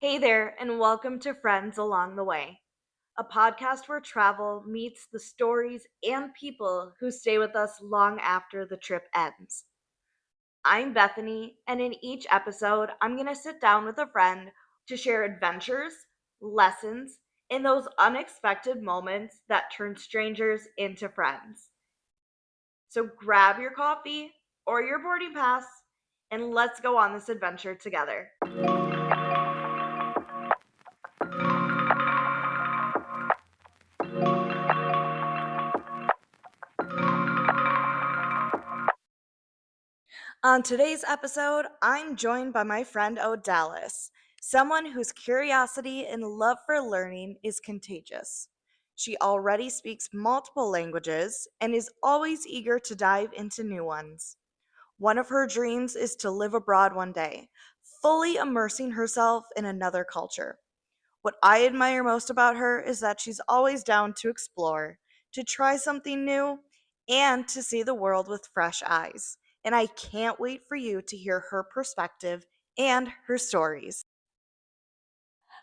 Hey there, and welcome to Friends Along the Way, a podcast where travel meets the stories and people who stay with us long after the trip ends. I'm Bethany, and in each episode, I'm going to sit down with a friend to share adventures, lessons, and those unexpected moments that turn strangers into friends. So grab your coffee or your boarding pass, and let's go on this adventure together. On today's episode, I'm joined by my friend Odalys, someone whose curiosity and love for learning is contagious. She already speaks multiple languages and is always eager to dive into new ones. One of her dreams is to live abroad one day, fully immersing herself in another culture. What I admire most about her is that she's always down to explore, to try something new, and to see the world with fresh eyes. And I can't wait for you to hear her perspective and her stories.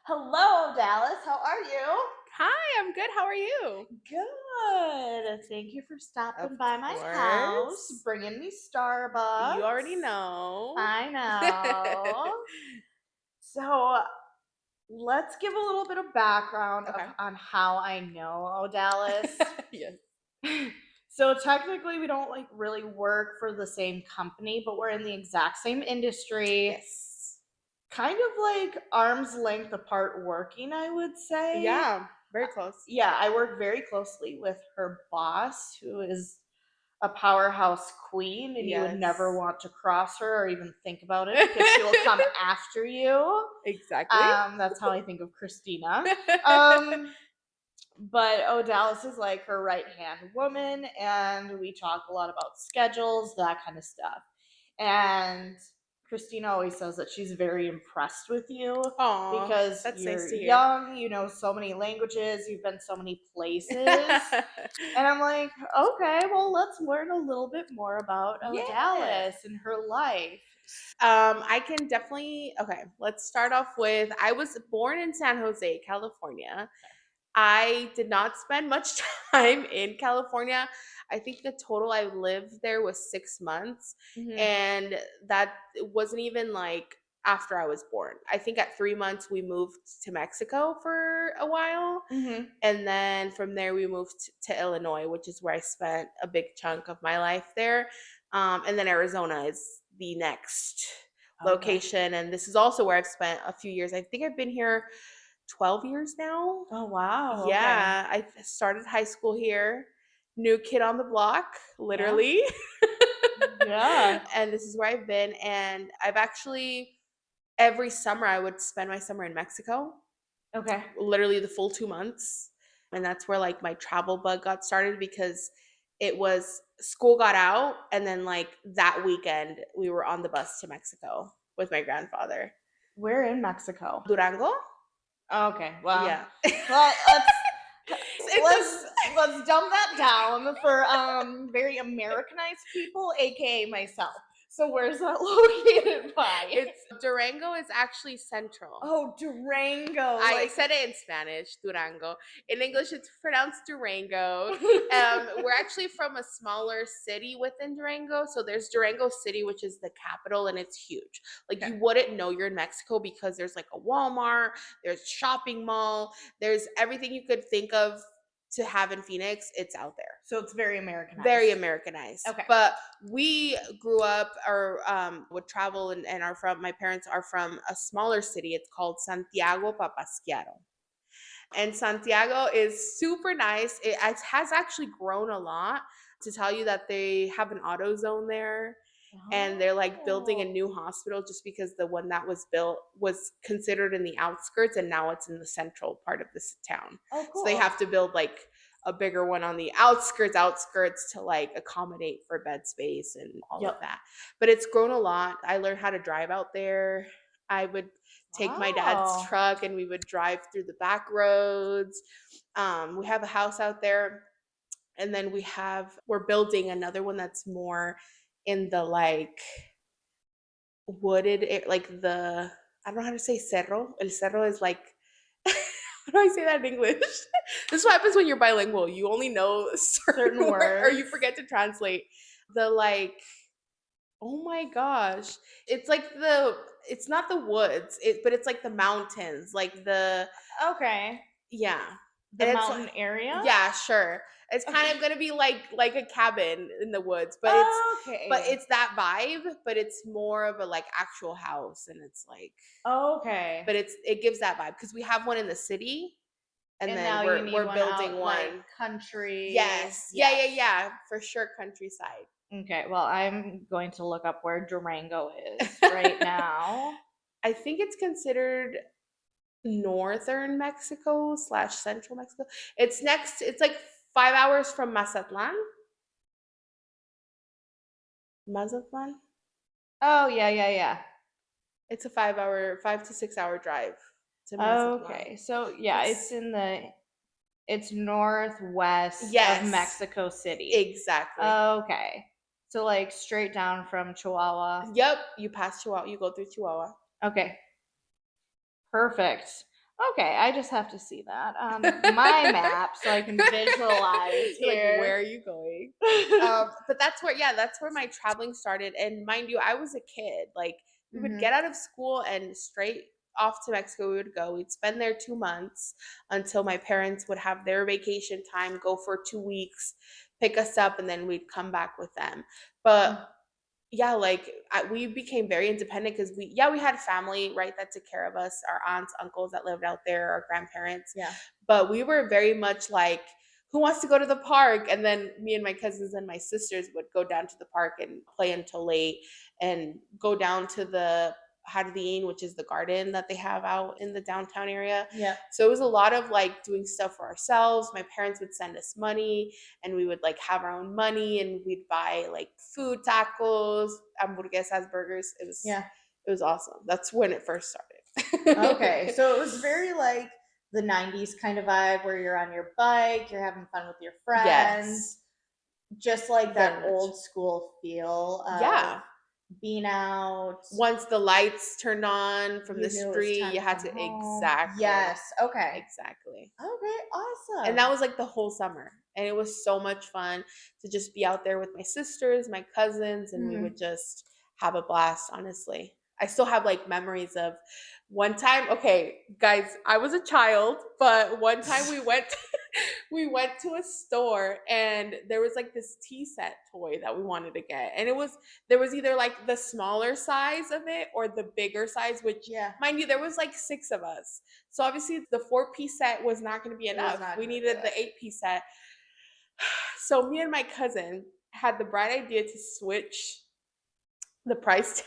Hello, Dallas. How are you? Hi, I'm good. How are you? Good. Thank you for stopping Of by my house, course. bringing me Starbucks. You already know. I know. So, let's give a little bit of background Okay. on how I know Odalys. Yes. So technically we don't like really work for the same company, but we're in the exact same industry. Yes. Kind of like arm's length apart working, I would say. Yeah, very close. Yeah, I work very closely with her boss, who is a powerhouse queen, and you would Yes. never want to cross her or even think about it because she will come after you. Exactly. That's how I think of Christina. Um, but Dallas is like her right hand woman, and we talk a lot about schedules, that kind of stuff. And Christina always says that she's very impressed with you Aw, because that's nice you're to hear. young, you know so many languages, you've been so many places. And I'm like, okay, well, let's learn a little bit more about Yeah. Dallas and her life. I can definitely, okay, let's start off with I was born in San Jose, California. I did not spend much time in California. I think the total I lived there was 6 months. Hmm. And that wasn't even like after I was born. I think at 3 months we moved to Mexico for a while. Hmm. And then from there we moved to Illinois, which is where I spent a big chunk of my life there. And then Arizona is the next Okay. location. And this is also where I've spent a few years. I think I've been here 12 years now. Oh, wow. Okay. Yeah, I started high school here. New kid on the block, Yeah. literally. Yeah. And this is where I've been. And I've actually, every summer, I would spend my summer in Mexico, Okay. literally the full 2 months. And that's where like my travel bug got started because it was school got out. And then like that weekend, we were on the bus to Mexico with my grandfather. We're in Mexico. Durango? Okay, well, Yeah. let's It's a let's dumb that down for very Americanized people, aka myself. So where's that located by? It's Durango is actually central. Oh, Durango. I Like said it in Spanish, Durango. In English, it's pronounced Durango. We're actually from a smaller city within Durango. So there's Durango City, which is the capital, and it's huge. Like okay. you wouldn't know you're in Mexico because there's like a Walmart, there's a shopping mall, there's everything you could think of to have in Phoenix. It's out there. So it's very Americanized. Very Americanized. Okay. But we grew up or would travel and are from, my parents are from a smaller city. It's called Santiago Papasquiaro. And Santiago is super nice. Has actually grown a lot. To tell you that they have an auto zone there and they're like building a Oh. new hospital just because the one that was built was considered in the outskirts and now it's in the central part of this town. Oh, So they cool. have to build like a bigger one on the outskirts to like accommodate for bed space and all of Yep. that. But it's grown a lot. I learned how to drive out there. I would take my dad's Wow. truck and we would drive through the back roads. We have a house out there and then we're building another one that's more in the like wooded like the I don't know how to say cerro. El cerro is like, how do I say that in English? This is what happens when you're bilingual. You only know certain Certain words or you words. forget to translate. The like, oh my gosh. It's like it's not the woods, but it's like the mountains, like Okay. yeah. The And it's mountain area? yeah, sure. It's kind Okay. of gonna be like a cabin in the woods, but Okay. it's that vibe, but it's more of a like actual house, and it's like, Okay. but it gives that vibe because we have one in the city, and And then now you need we're one building out like one. country. Yes, yeah, Yes. yeah, yeah, for sure, countryside. Okay. Well, I'm going to look up where Durango is right now. I think it's considered northern Mexico slash central Mexico. It's next. It's like 5 hours from Mazatlan. Mazatlan. Oh, yeah, yeah, yeah. It's a 5 hour, 5 to 6 hour drive to Mazatlan. Okay. So, yeah, It's it's northwest of yes, Mexico City. exactly. Okay. So like straight down from Chihuahua. Yep, you pass Chihuahua. You go through Chihuahua. Okay. Perfect. Okay, I just have to see that on my map so I can visualize You're like, here. where are you going? But that's where, yeah, that's where my traveling started. And mind you, I was a kid. Like, we would Mhm. get out of school and straight off to Mexico. We would go. We'd spend there 2 months until my parents would have their vacation time, go for 2 weeks, pick us up, and then we'd come back with them. But Mm. yeah, like we became very independent because we had family, right, that took care of us, our aunts, uncles that lived out there, our grandparents, Yeah. but we were very much like, who wants to go to the park? And then me and my cousins and my sisters would go down to the park and play until late and go down to the Jardín, which is the garden that they have out in the downtown area. Yeah. So it was a lot of like doing stuff for ourselves. My parents would send us money and we would like have our own money and we'd buy like food, tacos, hamburguesas, burgers. Yeah. It was awesome. That's when it first Okay. started. So it was very like the 90s kind of vibe where you're on your bike, you're having fun with your Yes, friends, just like that very much. old school feel of Yeah. being out. Once the lights turned on from You the knew it was street, time you to had come to home. exactly, Yes. Okay. exactly. Okay. And that Awesome. was like the whole summer. And it was so much fun to just be out there with my sisters, my cousins, and we would Mhm. just have a blast, honestly. I still have like memories of one time. Okay, guys, I was a child, but one time we went we went to a store and there was like this tea set toy that we wanted to get. And there was either like the smaller size of it or the bigger size, which Yeah. mind you, there was like 6 of us. So obviously the 4-piece set was not going to be It was enough. not We gonna do needed it. the 8-piece set. So me and my cousin had the bright idea to switch the price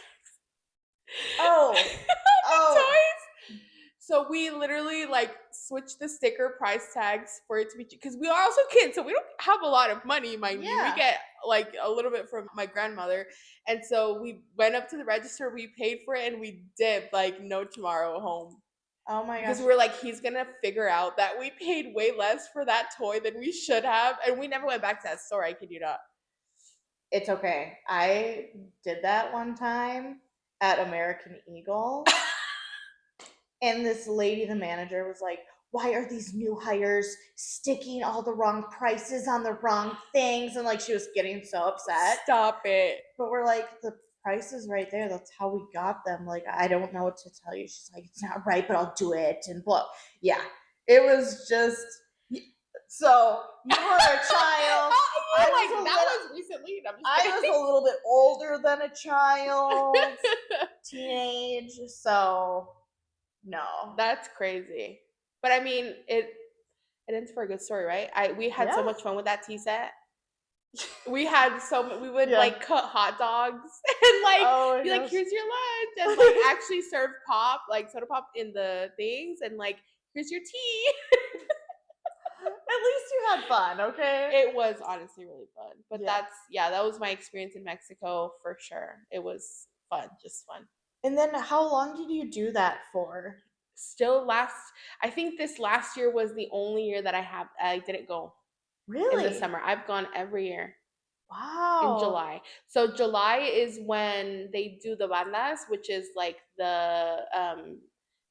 Oh. the Oh. toys. So we literally like switched the sticker price tags for it to be because we are also kids, so we don't have a lot of money, mind you. We Yeah. get like a little bit from my grandmother, and so we went up to the register, we paid for it, and we dipped like no tomorrow home Oh my because gosh. we were like, he's gonna figure out that we paid way less for that toy than we should have, and we never went back to that store. I kid you not. It's okay. I did that one time at American Eagle. And this lady, the manager, was like, why are these new hires sticking all the wrong prices on the wrong things? And like she was getting so upset. Stop it. But we're like, the price is right there. That's how we got them. Like, I don't know what to tell you. She's like, it's not right, but I'll do it. And blah. Yeah. It was just so you were a child. Oh, I you was like a that little was recently. I'm just I was kidding. a little bit older than a child, teenage, so no. That's crazy. But I mean, it ends for a good story, right? We had so Yeah. much fun with that tea set. We would Yeah. like cut hot dogs and like Oh my be like, gosh. here's your lunch, and like actually serve pop, like soda pop in the things, and like here's your tea. At least you had fun, okay? It was honestly really fun. But Yeah. that was my experience in Mexico for sure. It was fun, just fun. And then how long did you do that for? Still I think this last year was the only year that I didn't go in the Really? summer. I've gone every year. in Wow. July. So July is when they do the bandas, which is like the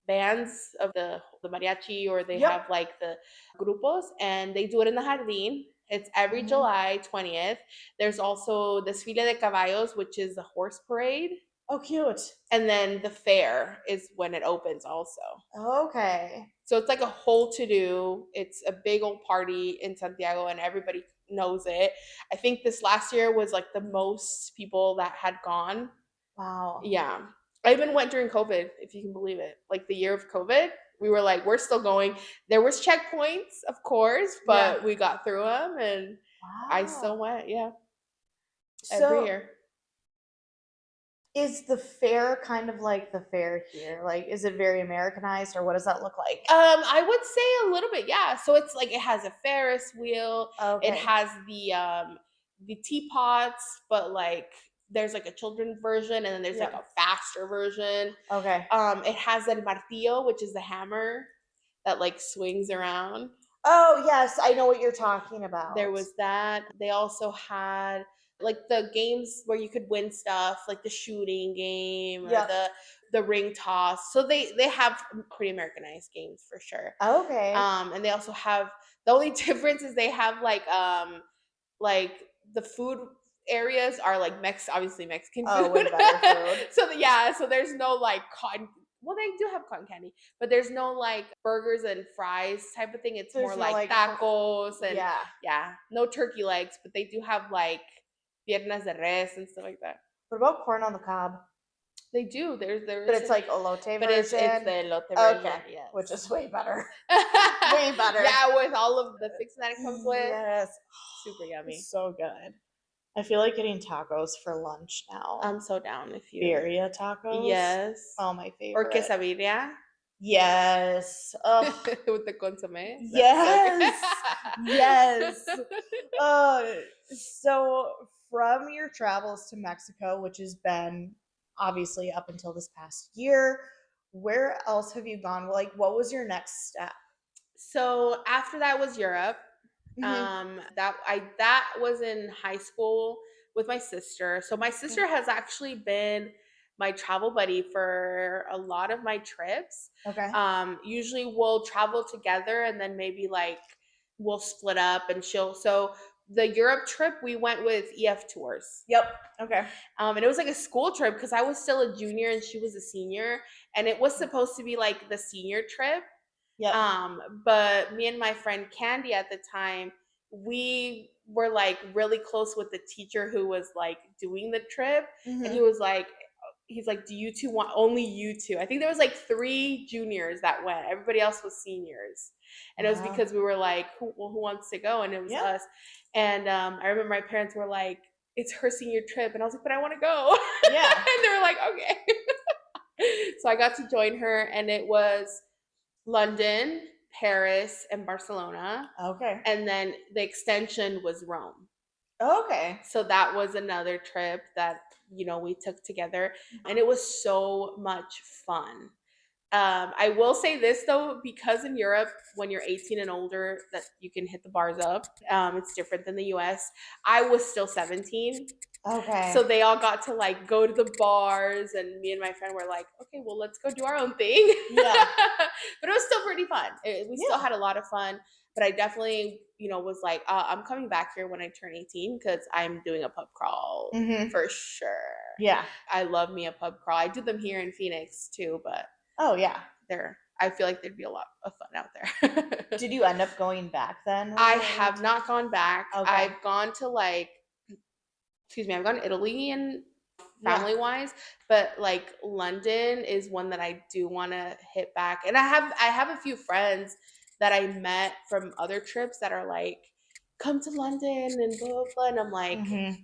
bands of the mariachi, or they Yep. have like the grupos, and they do it in the jardín. It's every Mhm. July 20th. There's also Desfile de Caballos, which is the horse parade. Oh, cute. And then the fair is when it opens also. Okay. So it's like a whole to do. It's a big old party in Santiago and everybody knows it. I think this last year was like the most people that had gone. Wow. Yeah. I even went during COVID, if you can believe it. Like the year of COVID, we were like, we're still going. There was checkpoints, of course, Yeah. but we got through them and I still Wow. went. Yeah, every So, year. is the fair kind of like the fair here? Like, is it very Americanized, or what does that look like? I would say a little bit, yeah. So it's like it has a Ferris wheel. It Okay. has the teapots, but like there's like a children's version and then there's like Yeah. a faster version. Okay. It has el martillo, which is the hammer that like swings around. Oh, yes, I know what you're talking There about. was that. They also had like the games where you could win stuff, like the shooting game or Yep. the ring toss. So they have pretty Americanized games for sure. Okay. And they also have the only difference is they have like the food areas are like obviously Mexican Oh, way food. better food. So yeah, so there's no like cotton. Well, they do have cotton candy, but there's no like burgers and fries type of thing. It's more There's no like like, tacos and yeah. yeah, no turkey legs, but they do have like piernas de res and stuff like that. What about corn on the cob? They do. There But is it's a, like elote but it's the version. elote Okay, version. Yes. which is way better. Way better. Yeah, with all of the fixing that it comes with. Yes. Super yummy. It's so good. I feel like getting tacos for lunch now. I'm so down if you. Birria tacos. Yes. Oh, my Or favorite. quesadilla Yes. Oh, with the consomme. That's so yes. Yes. Uh, so from your travels to Mexico, which has been obviously up until this past year, where else have you gone? Like, what was your next step? So after that was Europe. Mm-hmm. That was in high school with my sister. So my sister has actually been my travel buddy for a lot of my trips. Okay. Usually we'll travel together and then maybe like we'll split up and she'll so the Europe trip we went with EF Tours. Yep. Okay. And it was like a school trip because I was still a junior and she was a senior, and it was supposed to be like the senior trip. Yep. But me and my friend Candy at the time, we were like really close with the teacher who was like doing the trip, and Mm-hmm. he's like, do you two want only you two? I think there was like 3 juniors that went. Everybody else was seniors, and it was Wow. because we were like, who wants to go? And it was Yeah. us. And I remember my parents were like, it's her senior trip, and I was like, but I want to go. Yeah. And they were like, okay. So I got to join her, and it was London, Paris, and Barcelona. Okay. And then the extension was Rome. Okay. So that was another trip that, we took together. And it was so much fun. I will say this though, because in Europe, when you're 18 and older, that you can hit the bars up. It's different than the US. I was still 17. So Okay. they all got to like go to the bars, and me and my friend were like, okay, well, let's go do our own thing. Yeah. But it was still pretty fun. We still Yeah. had a lot of fun. But I definitely, was like, I'm coming back here when I turn 18 because I'm doing a pub crawl Mm-hmm. for sure. Yeah. I love me a pub crawl. I do them here in Phoenix too, but Oh, yeah. I feel like there'd be a lot of fun out there. Did you end up going back then? I have not gone back. Okay. I've gone to I've gone to Italy and Yeah. family wise, but like London is one that I do want to hit back. And I have a few friends that I met from other trips that are like, come to London and blah blah blah. And I'm like, Mm-hmm.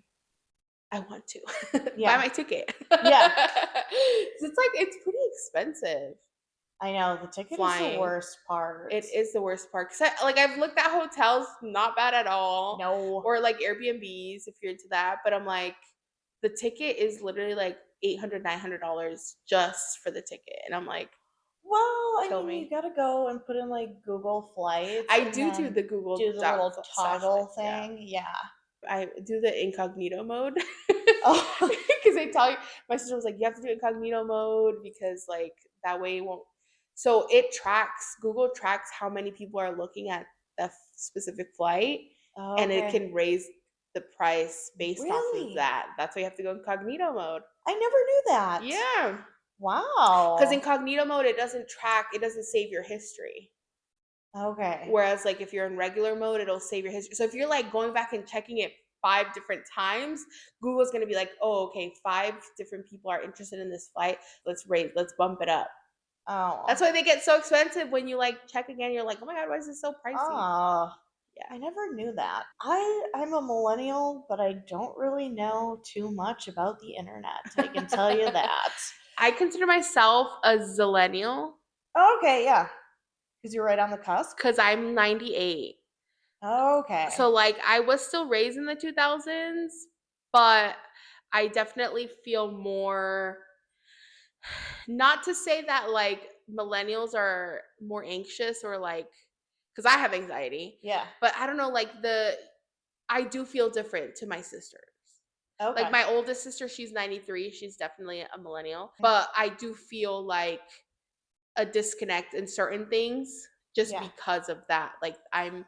I want to buy Yeah. my ticket. Yeah. It's pretty expensive I know the ticket is the flying. worst part. It is the worst part because I've looked at hotels, not bad at all, No. or like Airbnbs if you're into that. But I'm like, the ticket is literally like $800, $900 just for the ticket, and I'm like, Well, I kill mean, you me. gotta go and put in like Google Flights I and do then the Google do the little slash toggle flights, yeah. thing. Yeah. I do the incognito mode Oh, because they tell you. My sister was like, you have to do incognito mode because like that way it won't. So it tracks. Google tracks how many people are looking at the specific flight, and it okay. can raise the price based off of Really? that. That's why you have to go incognito mode. I never knew that. Yeah, because Wow. incognito mode it doesn't track. It doesn't save your history. Okay. Whereas like if you're in regular mode, it'll save your history. So if you're like going back and checking it 5 different times, Google's gonna be like, oh, okay, 5 different people are interested in this flight. Let's bump it up. That's Oh. why they get so expensive when you like check again, you're like, oh my god, why is this so pricey? Oh. Yeah. I never knew that. I'm a millennial, but I don't really know too much about the internet. I can tell you that. I consider myself a zillennial Okay, yeah. Because you're right on the cusp. because I'm 98. Okay. So like I was still raised in the 2000s, but I definitely feel more. Not to say that like millennials are more anxious or like, because I have anxiety, Yeah. but I don't know, like I do feel different to my sisters. Like Okay. my oldest sister, she's 93. She's definitely a millennial, but I do feel like a disconnect in certain things just Yeah. because of that. Like I,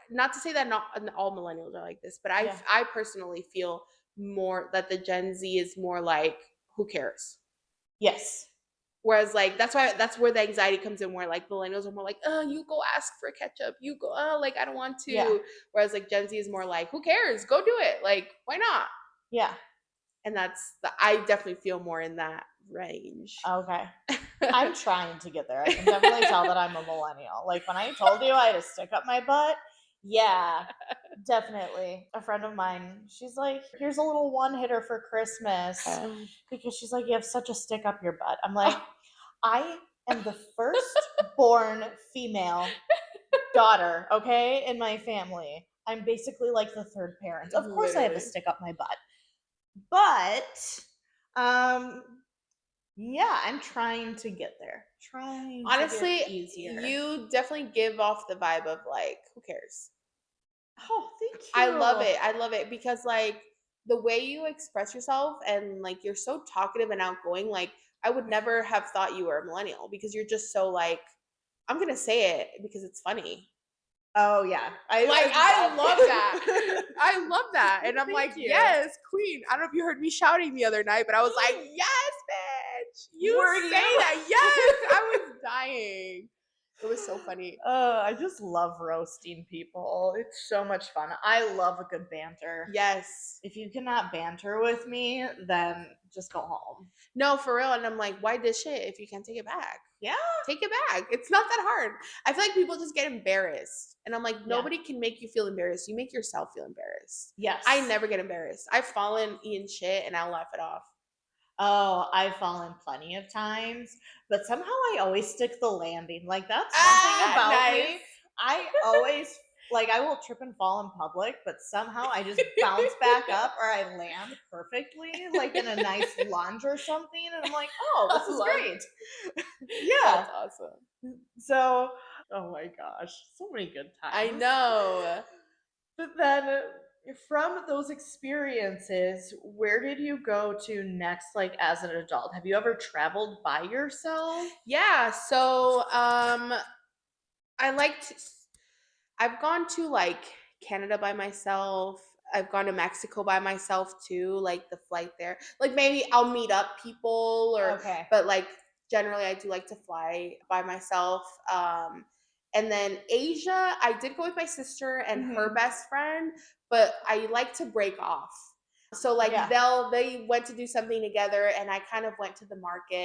not to say that not all millennials are like this, but Yeah. I personally feel more that the Gen Z is more like, who cares? Yes. Whereas like that's where the anxiety comes in where like millennials are more like, oh, you go ask for ketchup. You go, oh, like I don't want Yeah. to. Whereas like Gen Z is more like, who cares? Go do it. Like, why not? Yeah. And I definitely feel more in that range. Okay. I'm trying to get there. I can definitely tell that I'm a millennial. Like when I told you I had to stick up my butt, yeah, definitely. A friend of mine, she's like, here's a little one hitter for Christmas because she's like, you have such a stick up your butt. I'm like, Oh, I am the first born female daughter, okay, in my family. I'm basically like the third parent. Of course I have a literally. stick up my butt. But um yeah, I'm trying to get there. Trying to get Honestly, easier. you definitely give off the vibe of like, who cares? Oh, thank I love you. it. I love it because like the way you express yourself and like you're so talkative and outgoing, like I would never have thought you were a millennial because you're just so like, I'm gonna say it because it's funny. Oh yeah. Like I love that. I love that. And I'm Thank like, you. yes, queen. I don't know if you heard me shouting the other night, but I was like, yes, bitch. You Were say you? that. Yes. I was dying. It was so funny. I just love roasting people. It's so much fun. I love a good banter. Yes. If you cannot banter with me, then just go home. No, for real. And I'm like, why dish it if you can't take it back? Yeah. Take it back. It's not that hard. I feel like people just get embarrassed. And I'm like, Yeah. nobody can make you feel embarrassed. You make yourself feel embarrassed. I Yes. never get embarrassed. I've fallen in shit and I'll laugh it off. Oh, I've fallen plenty of times, but somehow I always stick the landing. Like that's one thing Ah, about nice. me. I always like I will trip and fall in public, but somehow I just bounce back up or I land perfectly, like in a nice lunge or something, and I'm like, oh, this is Love great. That's Yeah. awesome. So, oh my gosh, so many good I times. know. But then from those experiences, where did you go to next, like as an adult? Have you ever traveled by yourself? Yeah, so I liked I've gone to like Canada by myself. I've gone to Mexico by myself too, like the flight there. Like maybe I'll meet up people or Okay. but like generally I do like to fly by myself. And then Asia, I did go with my sister and her Hmm. best friend, but I like to break off. So like Yeah. they went to do something together and I kind of went to the market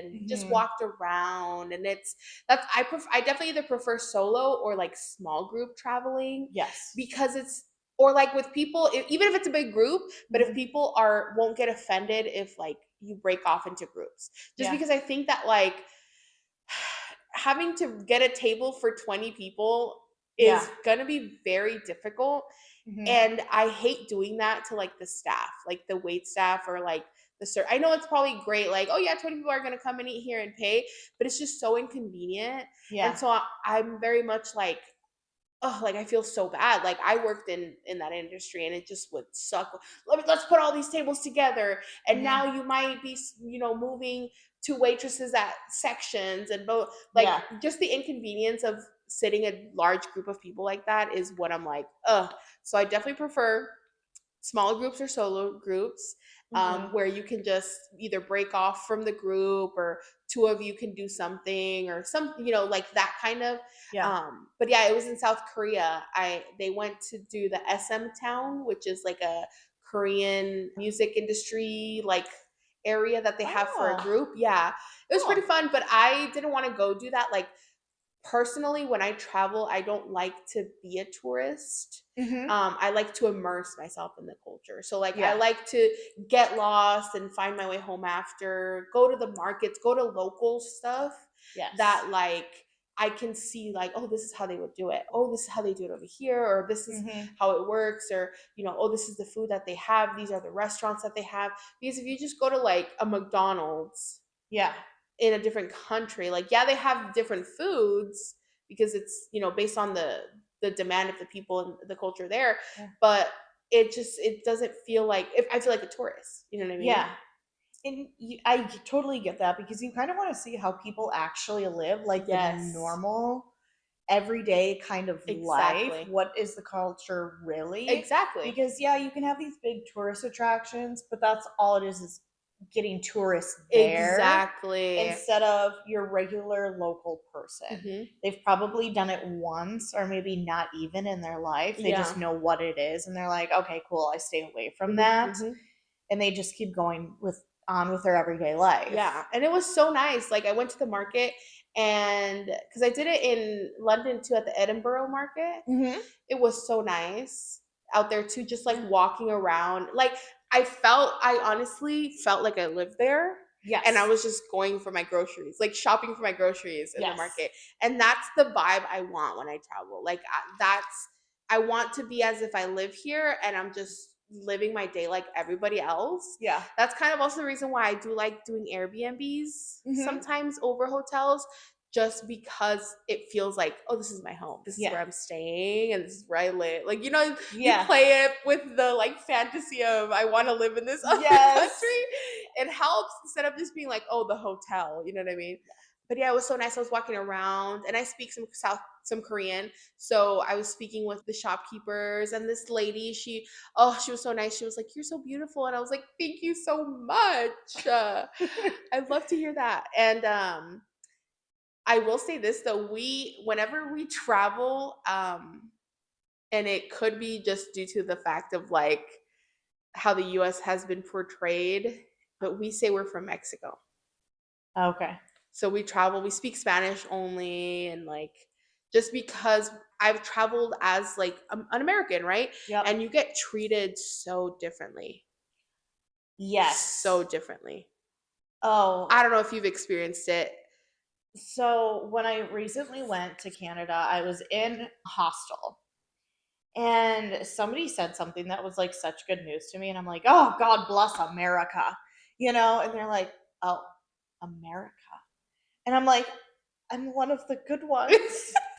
and just Hmm. walked around and I definitely either prefer solo or like small group traveling Yes. because it's or like with people even if it's a big group, but if Hmm. people are won't get offended if like you break off into groups. Just Yeah. because I think that like having to get a table for 20 people Yeah. is going to be very difficult Hmm. and I hate doing that to like the staff, like the wait staff or like I know it's probably great, like, oh yeah, 20 people are gonna come and eat here and pay, but it's just so inconvenient. And Yeah. so I'm very much like, oh, like, I feel so bad. Like, I worked in that industry, and it just would suck. Let's put all these tables together, and Mhm. now you might be, moving 2 waitresses at sections, and both, like, Yeah. just the inconvenience of sitting a large group of people like that is what I'm like, ugh. So I definitely prefer small groups or solo groups, Mhm. where you can just either break off from the group, or two of you can do something, or like that kind of. Yeah. But yeah, it was in South Korea. They went to do the SM Town, which is like a Korean music industry, like, area that they have for a Oh, group. Yeah, it was pretty cool. fun, but I didn't want to go do that. Like, personally, when I travel, I don't like to be a tourist. Mhm. I like to immerse myself in the culture. So, like, I Yeah. like to get lost and find my way home after, go to the markets, go to local stuff Yes. that, like, I can see, like, oh, this is how they would do it. Oh, this is how they do it over here, or this is Mhm. how it works, or, oh, this is the food that they have. These are the restaurants that they have. Because if you just go to, like, a McDonald's Yeah. in a different country, like, yeah, they have different foods because it's, based on the demand of the people and the culture there, Yeah. but it doesn't feel like, if I feel like a tourist, you know what I mean? Yeah. And I totally get that because you kind of want to see how people actually live, like the Yes, normal, everyday kind of life. exactly, What is the culture really? exactly, Because, yeah, you can have these big tourist attractions, but that's all it is getting tourists there exactly. instead of your regular local person. Hmm. They've probably done it once or maybe not even in their life. They Yeah. just know what it is and they're like, okay, cool, I stay away from Hmm. that. Hmm. And they just keep going with their everyday life. Yeah, and it was so nice. Like, I went to the market, and because I did it in London too, at the Edinburgh market. Mhm. It was so nice out there too, just like Yeah. walking around. Like, I honestly felt like I lived there, and I Yes. was just going for my groceries, like shopping for my groceries in the Yes. market. And that's the vibe I want when I travel. Like, I want to be as if I live here and I'm just living my day like everybody else. Yeah. That's kind of also the reason why I do like doing Airbnbs Mhm. sometimes over hotels, just because it feels like, oh, this is my home. This is Yeah. where I'm staying, and this is where I live. Like, you Yeah. play it with the, like, fantasy of, I want to live in this other Yes. country. It helps instead of just being like, oh, the hotel. You know what I mean? But yeah, it was so nice. I was walking around, and I speak some Korean. So I was speaking with the shopkeepers, and this lady, she was so nice. She was like, "You're so beautiful." And I was like, "Thank you so much." I'd love to hear that. And I will say this though, whenever we travel, and it could be just due to the fact of, like, how the US has been portrayed, but we say we're from Mexico. Okay. So we travel, we speak Spanish only, and, like, just because I've traveled as, like, an American, right? Yep. And you get treated so differently. So Yes. differently. I Oh, don't know if you've experienced it. so when I recently went to Canada, I was in a hostel and somebody said something that was like such good news to me and I'm like, "Oh, God bless America." And they're like, "Oh, America." And I'm like, "I'm one of the good ones."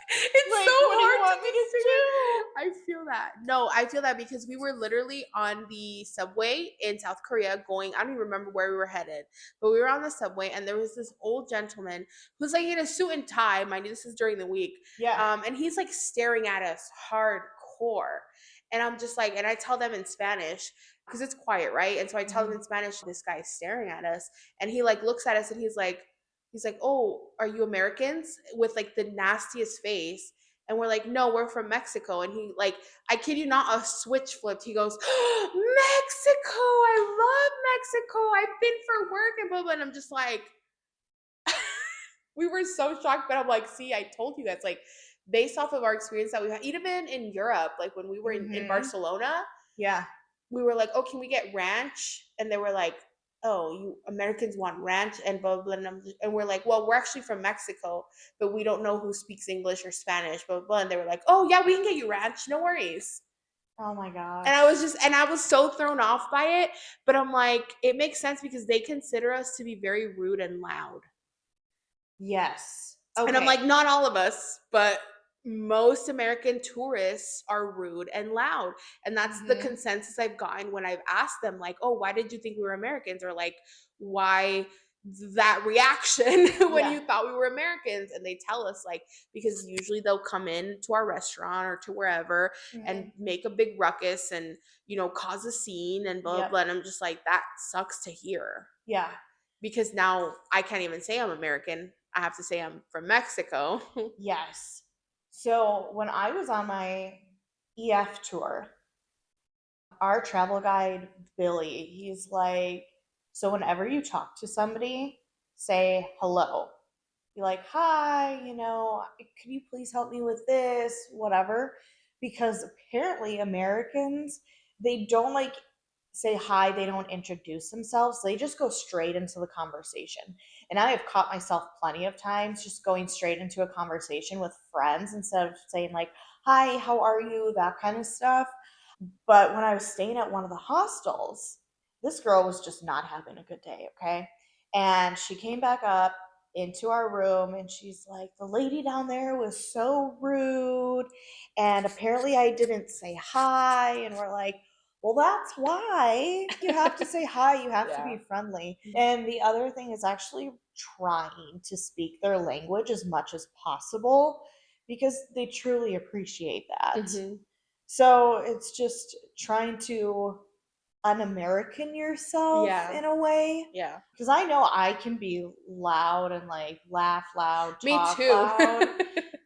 It's so Like, what do you hard to want me to do? I feel that. No, I feel that because we were literally on the subway in South Korea going, I don't even remember where we were headed, but we were on the subway, and there was this old gentleman who's, like, in a suit and tie. Mind you, this is during the week. Yeah. And he's, like, staring at us hardcore. And I'm just like, and I tell them in Spanish because it's quiet, right? And so I tell them Mhm. in Spanish, this guy is staring at us, and he, like, looks at us, and he's like, "Oh, are you Americans?" With, like, the nastiest face. And we're like, "No, we're from Mexico." And he, like, I kid you not, a switch flipped. He goes, "Mexico! I love Mexico. I've been for work and blah blah." And I'm just like, we were so shocked, but I'm like, see, I told you guys, like, based off of our experience that we had, even in Europe, like when we were in Mhm. Barcelona, Yeah. we were like, "Oh, can we get ranch?" And they were like, "Oh, you Americans want ranch and blah blah." And we're like, "Well, we're actually from Mexico, but we don't know who speaks English or Spanish, blah blah." And they were like, "Oh yeah, we can get you ranch, no worries." Oh my And gosh. I was so thrown off by it, but I'm like, it makes sense because they consider us to be very rude and loud. Yes. And I'm Okay. like, not all of us, but most American tourists are rude and loud. And that's the Mhm. consensus I've gotten when I've asked them, like, oh, why did you think we were Americans? Or like, why that reaction when Yeah. you thought we were Americans? And they tell us, like, because usually they'll come in to our restaurant or to wherever and Mhm. make a big ruckus and, cause a scene and blah, blah, Yep. blah. And I'm just like, that sucks to hear Yeah. because now I can't even say I'm American. I have to say I'm from Mexico. Yes. So when I was on my EF tour, our travel guide, Billy, he's like, so whenever you talk to somebody, say hello. Be like, hi, can you please help me with this? Whatever. Because apparently Americans, they don't like say hi, they don't introduce themselves. They just go straight into the conversation. And I have caught myself plenty of times just going straight into a conversation with friends instead of saying, like, hi, how are you? That kind of stuff. But when I was staying at one of the hostels, this girl was just not having a good day, okay? And she came back up into our room and she's like, the lady down there was so rude. And apparently I didn't say hi. And we're like, well, that's why you have to say hi. You have to Yeah. be friendly. And the other thing is actually trying to speak their language as much as possible because they truly appreciate that. Mhm. So it's just trying to un-American yourself Yeah. in a way. Yeah. Because I know I can be loud and like laugh loud, Me talk too. loud.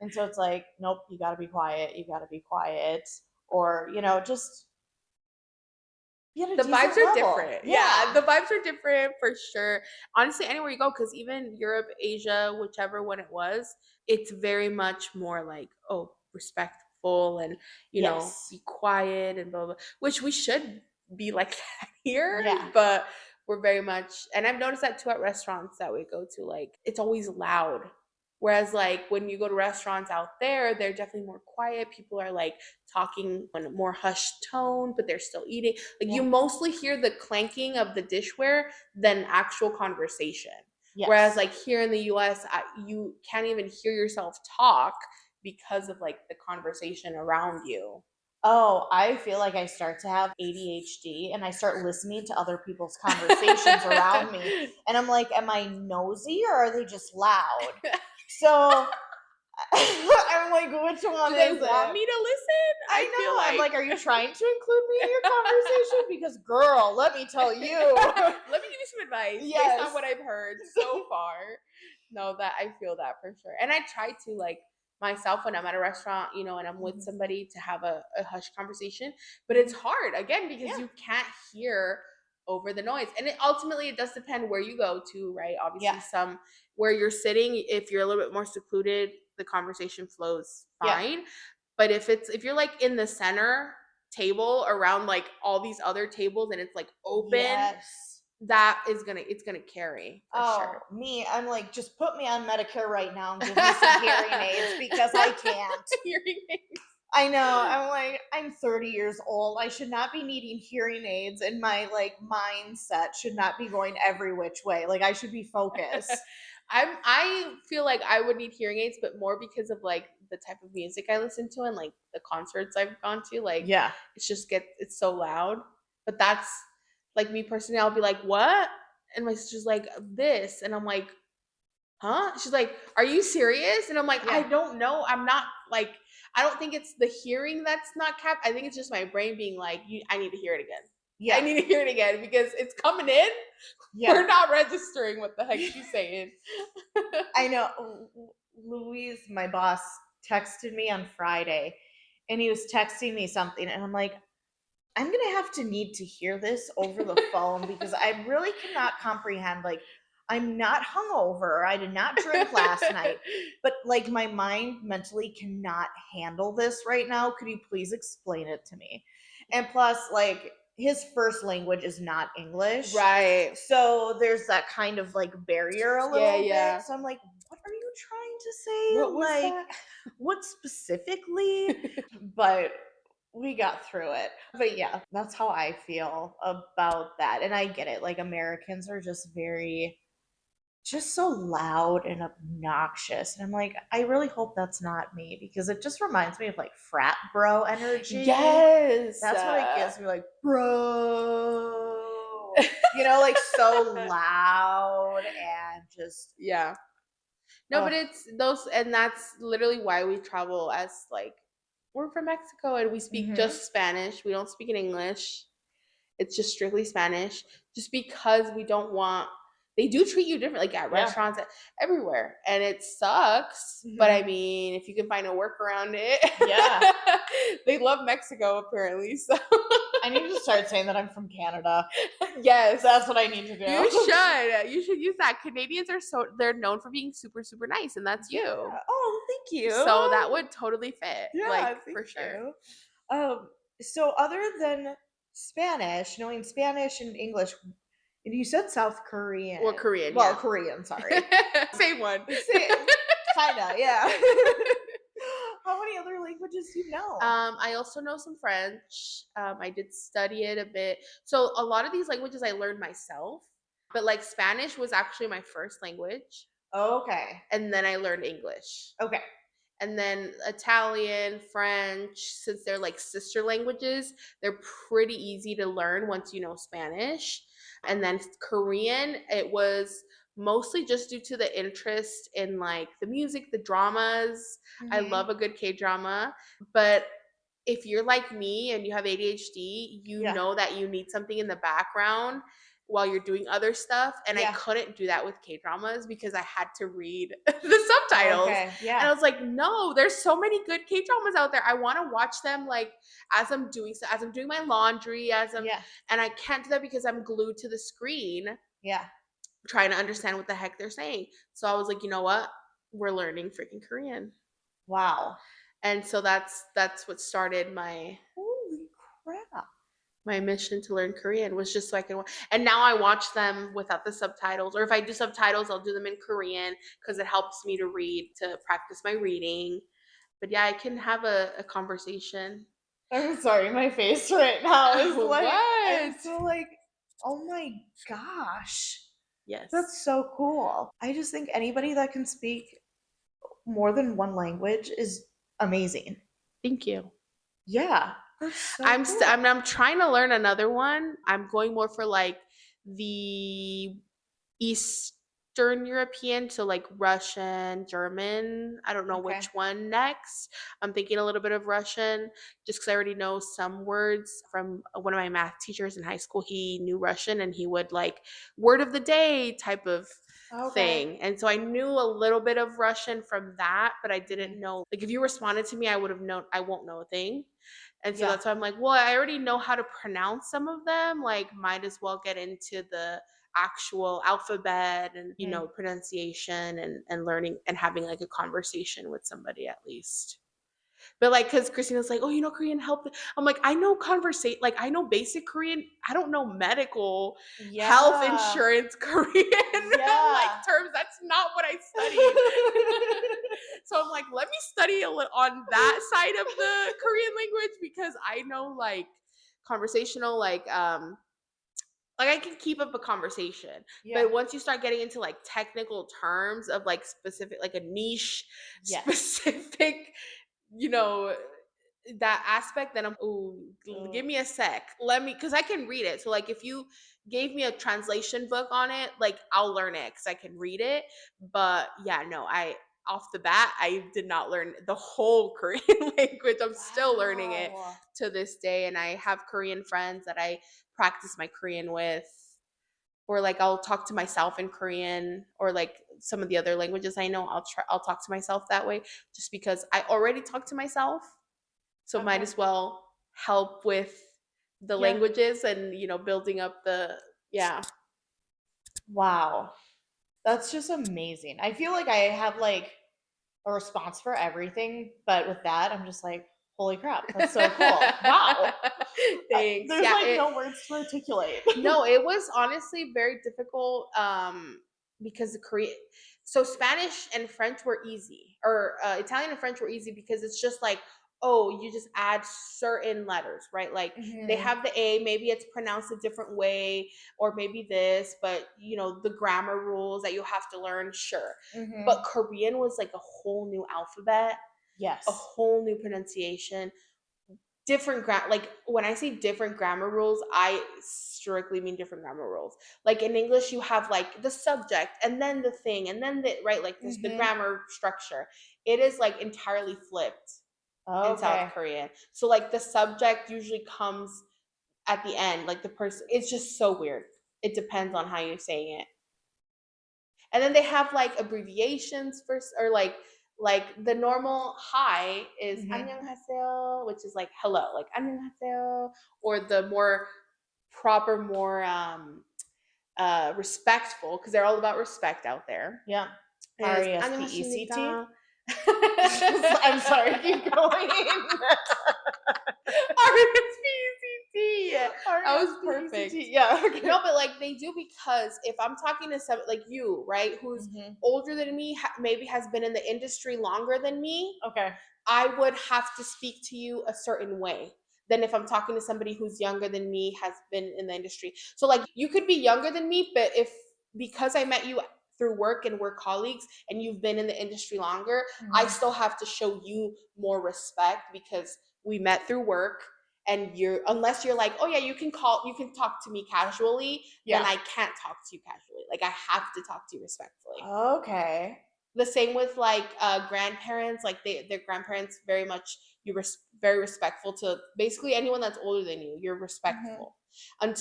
And so it's like, nope, you gotta be quiet, you gotta be quiet. Or, just be at a The vibes decent are level. different. Yeah, Yeah. the vibes are different for sure. Honestly, anywhere you go, because even Europe, Asia, whichever one it was, it's very much more like, oh, respectful and, Yes. be quiet and blah, blah, which we should be like that here, Yeah. but we're very much, and I've noticed that too at restaurants that we go to, like, it's always loud. Whereas, like, when you go to restaurants out there, they're definitely more quiet. People are like talking in a more hushed tone, but they're still eating. Like, you Yeah. mostly hear the clanking of the dishware than actual conversation. Whereas, Yes. like, here in the US, you can't even hear yourself talk because of like the conversation around you. Oh, I feel like I start to have ADHD and I start listening to other people's conversations around me. And I'm like, am I nosy or are they just loud? So I'm like, which one Do they is want it? me to listen? I I feel know. I'm like like, are you trying to include me in your conversation? Because, girl, let me tell you. let me give you some advice based on Yes. what I've heard so far. No, that I feel that for sure. And I try to, like, myself when I'm at a restaurant, and I'm with Mhm. somebody to have a hush conversation. But it's hard again because Yeah. you can't hear over the noise. And it does depend where you go to, right? Yeah. Obviously, some where you're sitting, if you're a little bit more secluded, the conversation flows Yeah. fine. But if you're like in the center table around like all these other tables and it's like open, Yes. that is it's gonna carry for Oh, sure. me, I'm like, just put me on Medicare right now and give me some hearing aids because I can't. Hearing aids. I know. I'm like, I'm 30 years old. I should not be needing hearing aids, and my like mindset should not be going every which way. Like I should be focused. I feel like I would need hearing aids, but more because of like the type of music I listen to and like the concerts I've gone to. Like Yeah. it's so loud. But that's like me personally, I'll be like, what? And my sister's like, this. And I'm like, huh? She's like, are you serious? And I'm like, I Yeah. don't know. I'm not like, I don't think it's the hearing that's not capped. I think it's just my brain being like, I need to hear it again. I Yeah. need to hear it again because it's coming in. Yeah. We're not registering what the heck she's saying. I know. Louise, my boss, texted me on Friday and he was texting me something, and I'm like, I'm gonna have to need to hear this over the phone because I really cannot comprehend. Like, I'm not hungover. I did not drink last night, but like my mind mentally cannot handle this right now. Could you please explain it to me? And plus, like, his first language is not English. Right. So there's that kind of like barrier a Yeah, little bit. yeah. So I'm like, what are you trying to say? What was Like, that? what specifically? But we got through it. But yeah, that's how I feel about that. And I get it. Like Americans are just very just so loud and obnoxious. And I'm like, I really hope that's not me because it just reminds me of like frat bro energy. Yes. That's what it gives me, like, bro. Like so loud and just, Yeah. No, but oh, it's those, and that's literally why we travel as like we're from Mexico and we speak mm-hmm. just Spanish. We don't speak in English. It's just strictly Spanish, just because we don't want. They do treat you different, like at Yeah. restaurants, everywhere, and it sucks. But I Mm-hmm. mean, if you can find a work around it, Yeah. they love Mexico apparently. So I need to start saying that I'm from Canada. yes, That's what I need to you do. should. You should use that. Canadians are they're known for being super super nice, and that's Yeah. you. Oh, thank So you. that would totally fit, like Yeah, thank for sure. you. So other than Spanish, knowing Spanish and English, and you said South Well, Korean. Korean, Well, yeah. Korean, sorry. Same one. Same, kinda, yeah. How many other languages do you know? I also know some French. I did study it a bit. So a lot of these languages I learned myself, but like Spanish was actually my first language, Okay. and then I learned English. Okay. And then Italian, French, since they're like sister languages, they're pretty easy to learn once you know Spanish. And then Korean, it was mostly just due to the interest in like the music, the dramas. I Hmm. love a good K drama, but if you're like me and you have ADHD, you Yeah. know that you need something in the background while you're doing other stuff. And I Yeah. couldn't do that with K dramas because I had to read the subtitles. Okay. And I Yeah. was like, no, there's so many good K dramas out there. I want to watch them like as I'm doing my laundry, Yeah. and I can't do that because I'm glued to the screen Yeah. trying to understand what the heck they're saying. So I was like, you know what? We're learning freaking Korean. Wow. And so that's what started Holy crap. my mission to learn Korean, was just so I can. And now I watch them without the subtitles, or if I do subtitles, I'll do them in Korean because it helps me to read, to practice my reading. But yeah, I can have a conversation. I'm sorry, my face right now is like, I'm What? so like, oh my gosh. Yes. That's so cool. I just think anybody that can speak more than one language is amazing. Thank you. Yeah, that's so cool. I'm trying to learn another one. I'm going more for like the Eastern European, so like Russian, German. I don't know which Okay. one next. I'm thinking a little bit of Russian just because I already know some words from one of my math teachers in high school. He knew Russian and he would like word of the day type of Okay. thing. And so I knew a little bit of Russian from that, but I Mhm. didn't know. Like if you responded to me, I would have known. I won't know a thing. And so Yeah. that's why I'm like, well, I already know how to pronounce some of them. Like, might as well get into the actual alphabet and Mhm. pronunciation and learning and having like a conversation with somebody at least. But like, because Christina's like, oh, you know Korean, help. I'm like, I know conversate, like I know basic Korean. I don't know medical, health Yeah. insurance Korean like Yeah. terms. That's not what I studied. So I'm like, let me study a little on that side of the Korean language because I know like conversational, like I can keep up a conversation. Yeah. But once you start getting into like technical terms of like specific, like a niche Yes. specific, you know, that aspect, then I'm, ooh, give Oh, me a sec. Let me, because I can read it. So like if you gave me a translation book on it, like I'll learn it because I can read it. But yeah, no, off the bat, I did not learn the whole Korean language. I'm still learning it wow. to this day. And I have Korean friends that I practice my Korean with, or like I'll talk to myself in Korean, or like some of the other languages I know, I'll talk to myself that way just because I already talk to myself. So might Okay. as well help with the Yeah. languages and building up the yeah. Wow. That's just amazing. I feel like I have like a response for everything, but with that, I'm just like, holy crap, that's so cool. Wow. Thanks. There's Yeah, like no words to articulate. no, it was honestly very difficult because the Korean, so Spanish and French were easy, or Italian and French were easy because it's just like oh, you just add certain letters, right? Like they Mhm. have the A, maybe it's pronounced a different way, or maybe this, but the grammar rules that you have to learn, sure. But Mhm. Korean was like a whole new alphabet, a Yes. whole new pronunciation, different like when I say different grammar rules, I strictly mean different grammar rules. Like in English, you have like the subject and then the thing and then the right, like there's the Mhm. grammar structure. It is like entirely flipped in South Okay. Korean. So like the subject usually comes at the end, like the person. It's just so weird. It depends on how you're saying it. And then they have like abbreviations for or like the normal hi is Mhm. annyeonghaseyo, which is like hello, like annyeonghaseyo, or the more proper, more respectful, because they're all about respect out there, Yeah. is RESPECT. annyeonghaseyo. I'm sorry, keep going. R-E-S-P-E-C-T. That was perfect. RESPECT. Yeah, okay. No, but like they do, because if I'm talking to some like you, right, who's Mhm. older than me, maybe has been in the industry longer than me, Okay. I would have to speak to you a certain way than if I'm talking to somebody who's younger than me, has been in the industry. So like you could be younger than me, but if because I met you through work and we're colleagues and you've been in the industry longer, I Mhm. still have to show you more respect because we met through work, and you're unless you're like, "Oh yeah, you can talk to me casually," then Yeah. I can't talk to you casually. Like I have to talk to you respectfully. Okay. The same with like grandparents, like their grandparents very much, very respectful to basically anyone that's older than you. You're Mhm. respectful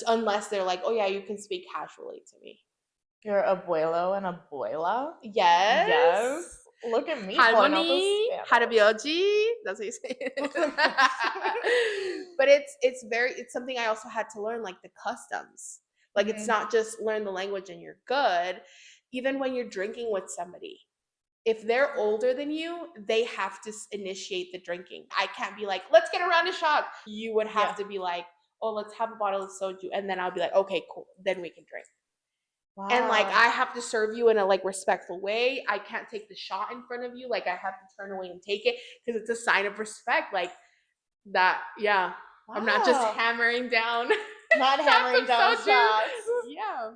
unless they're like, oh yeah, you can speak casually to me. Your abuelo and abuela? Yes. Yes. Look at me pulling out the Harmony, Spanish. harabioji. That's what you say Oh my gosh. it. But it's something I also had to learn, like the customs. Like it's Mhm. not just learn the language and you're good. Even when you're drinking with somebody, if they're older than you, they have to initiate the drinking. I can't be like, let's get around a shot. You would have Yeah. to be like, oh, let's have a bottle of soju. And then I'll be like, okay, cool. Then we can drink. And like, Wow. I have to serve you in a like respectful way. I can't take the shot in front of you. Like, I have to turn away and take it because it's a sign of respect. Like, that, yeah. I'm not just Wow. hammering down Not shots hammering of down soju. shots. Yeah.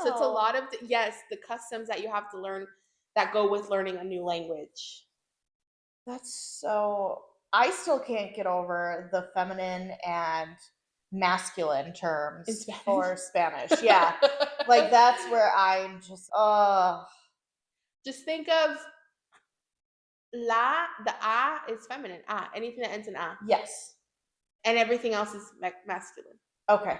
So it's a Wow. lot of, yes, the customs that you have to learn that go with learning a new language. That's so I still can't get over the feminine and masculine In terms Spanish. for Spanish. Yeah. Like that's where I'm just Just think of la, the a is feminine, anything that ends in a, yes. and everything else is masculine. Okay.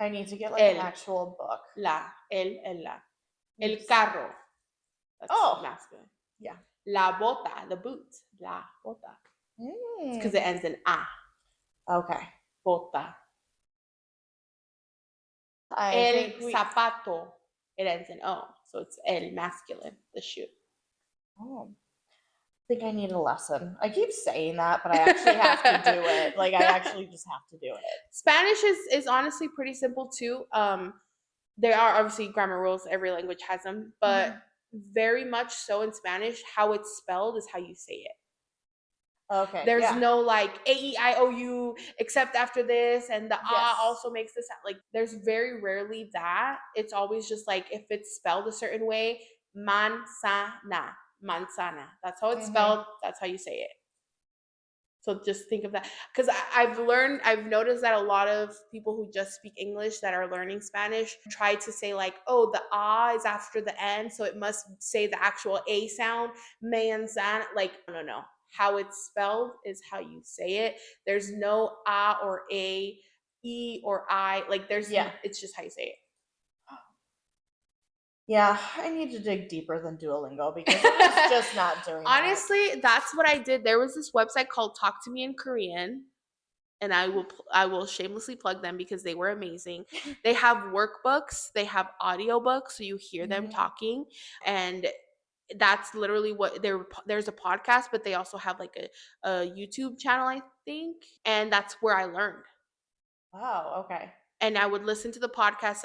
I need to get like an El, actual book. el la. El Yes. carro, that's Oh, masculine. yeah. La bota, the boot, la bota. It's because Mm. it ends in a, Okay. bota. I El think we zapato, it ends in o, so it's el masculine, the shoe. oh, I think I need a lesson. I keep saying that, but I actually have to do it. Like I actually just have to do it. Spanish is honestly pretty simple too. There are obviously grammar rules. Every language has them, but Mhm. very much so in Spanish, how it's spelled is how you say it. Okay. There's Yeah. no like A-E-I-O-U except after this, and the Yes. also makes this sound. Like there's very rarely that. It's always just like if it's spelled a certain way, manzana, manzana. That's how it's Mhm. spelled. That's how you say it. So just think of that, because I've noticed that a lot of people who just speak English that are learning Spanish try to say like, oh, the ah is after the n, so it must say the actual a sound, manzana. Like, no, no, no. How it's spelled is how you say it. There's no a or a, e or I. Like, Yeah. it's just how you say it. Yeah, I need to dig deeper than Duolingo because it is just not doing it. Honestly, that's what I did. There was this website called Talk to Me in Korean, and I will shamelessly plug them because they were amazing. They have workbooks, they have audiobooks, so you hear them Mhm. talking, and that's literally what there's a podcast, but they also have like a YouTube channel, I think, and that's where I learned. Wow, okay. And I would listen to the podcast.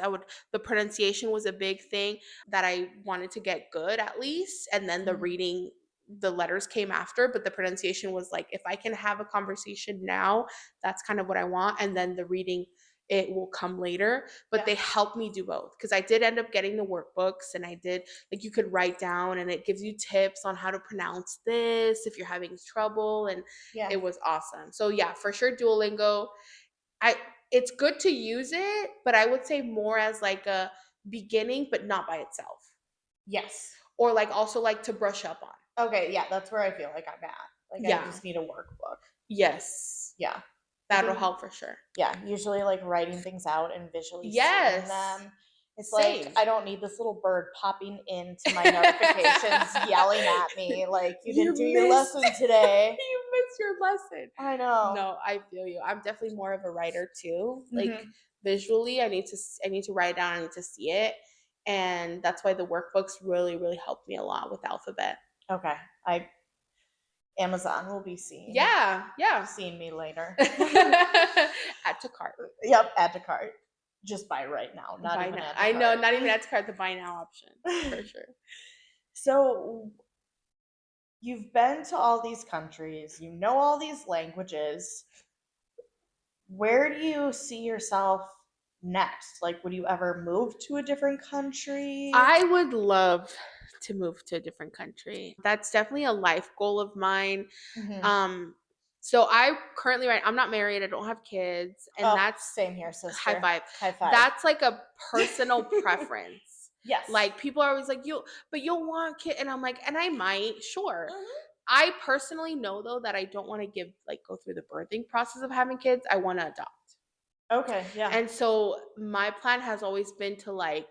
The pronunciation was a big thing that I wanted to get good at least, and then the Mhm. reading the letters came after, but the pronunciation was like, if I can have a conversation now, that's kind of what I want. And then the reading, it will come later. But Yeah. they helped me do both because I did end up getting the workbooks, and I did, like, you could write down and it gives you tips on how to pronounce this if you're having trouble. And Yeah. it was awesome. So yeah, for sure, Duolingo. I It's good to use it, but I would say more as like a beginning, but not by itself. Yes. Or like also like to brush up on. Okay, yeah, that's where I feel like I'm at. Like I Yeah. just need a workbook. Yes. Yeah. I That'll think help for sure. yeah, usually like writing things out and visually seeing Yes. them. It's like Same. I don't need this little bird popping into my notifications yelling at me like you You didn't do your missed lesson today. you missed your lesson. I know. No, I feel you. I'm definitely more of a writer too. Like Mhm. visually, I need to write it down, I need to see it. And that's why the workbooks really, really helped me a lot with alphabet. Okay. I Amazon will be Yeah, yeah. seeing me later. Add to cart. Yep, add to cart. Just buy right now, not Buy even now. add to I know, cart. not even add to cart, the buy now option for sure. So you've been to all these countries, you know all these languages. Where do you see yourself next? Like, would you ever move to a different country? I would love to move to a different country. That's definitely a life goal of mine. Mhm. Um, so I currently, right, I'm not married, I don't have kids, and Oh, that's same here, high sister. five. High five. That's like a personal preference. Yes. Like people are always like, but you'll want kid, and I'm like, and I might, sure. Mhm. I personally know though that I don't want to go through the birthing process of having kids. I want to adopt. Okay, yeah. And so my plan has always been to like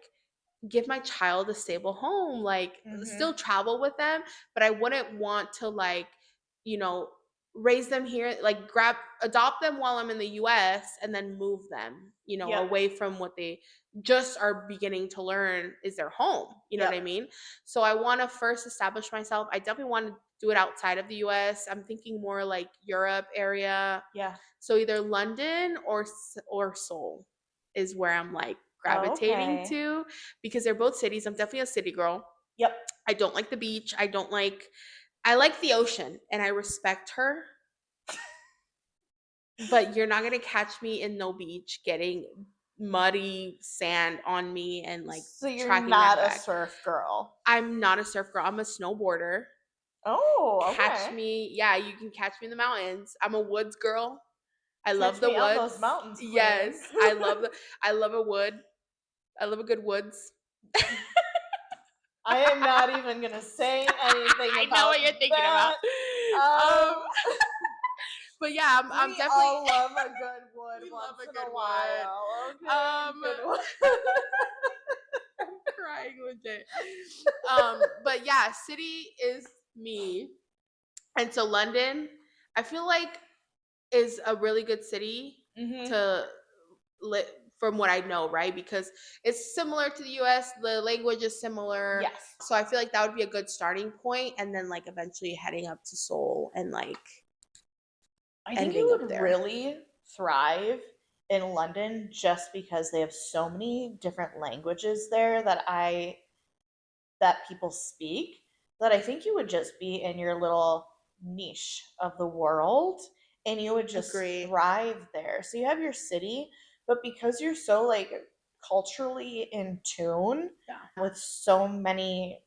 give my child a stable home, like still Mhm. travel with them, but I wouldn't want to like, you know, raise them here, like adopt them while I'm in the US and then move them, Yep. away from what they just are beginning to learn is their home. You know what I Yep. mean? So I want to first establish myself. I definitely want to do it outside of the US. I'm thinking more like Europe area. Yeah. So either London or Seoul is where I'm like gravitating Okay. to because they're both cities. I'm definitely a city girl. Yep. I don't like the beach. I like the ocean and I respect her, but you're not going to catch me in no beach getting muddy sand on me and like So you're tracking my not a bag. surf girl. I'm not a surf girl. I'm a snowboarder. Oh, Catch okay. me. Yeah, you can catch me in the mountains. I'm a woods girl. I love Catch the me on woods. those mountains, queen. Yes, I love a wood. I love a good woods. I am not even gonna say anything I know about what you're thinking about. that. Um, But yeah, I'm we definitely all love a good wood we love once a in good a wood. while. Okay, Um, good wood. I'm crying legit. But yeah, city is me, and so London, I feel like is a really good city Mhm. to live from what I know, right? Because it's similar to the US, the language is similar. Yes. So I feel like that would be a good starting point and then like eventually heading up to Seoul and like I think ending you up would there. really thrive in London just because they have so many different languages there that people speak that I think you would just be in your little niche of the world and you would just Agree. thrive there. So you have your city, but because you're so like culturally in tune Yeah. with so many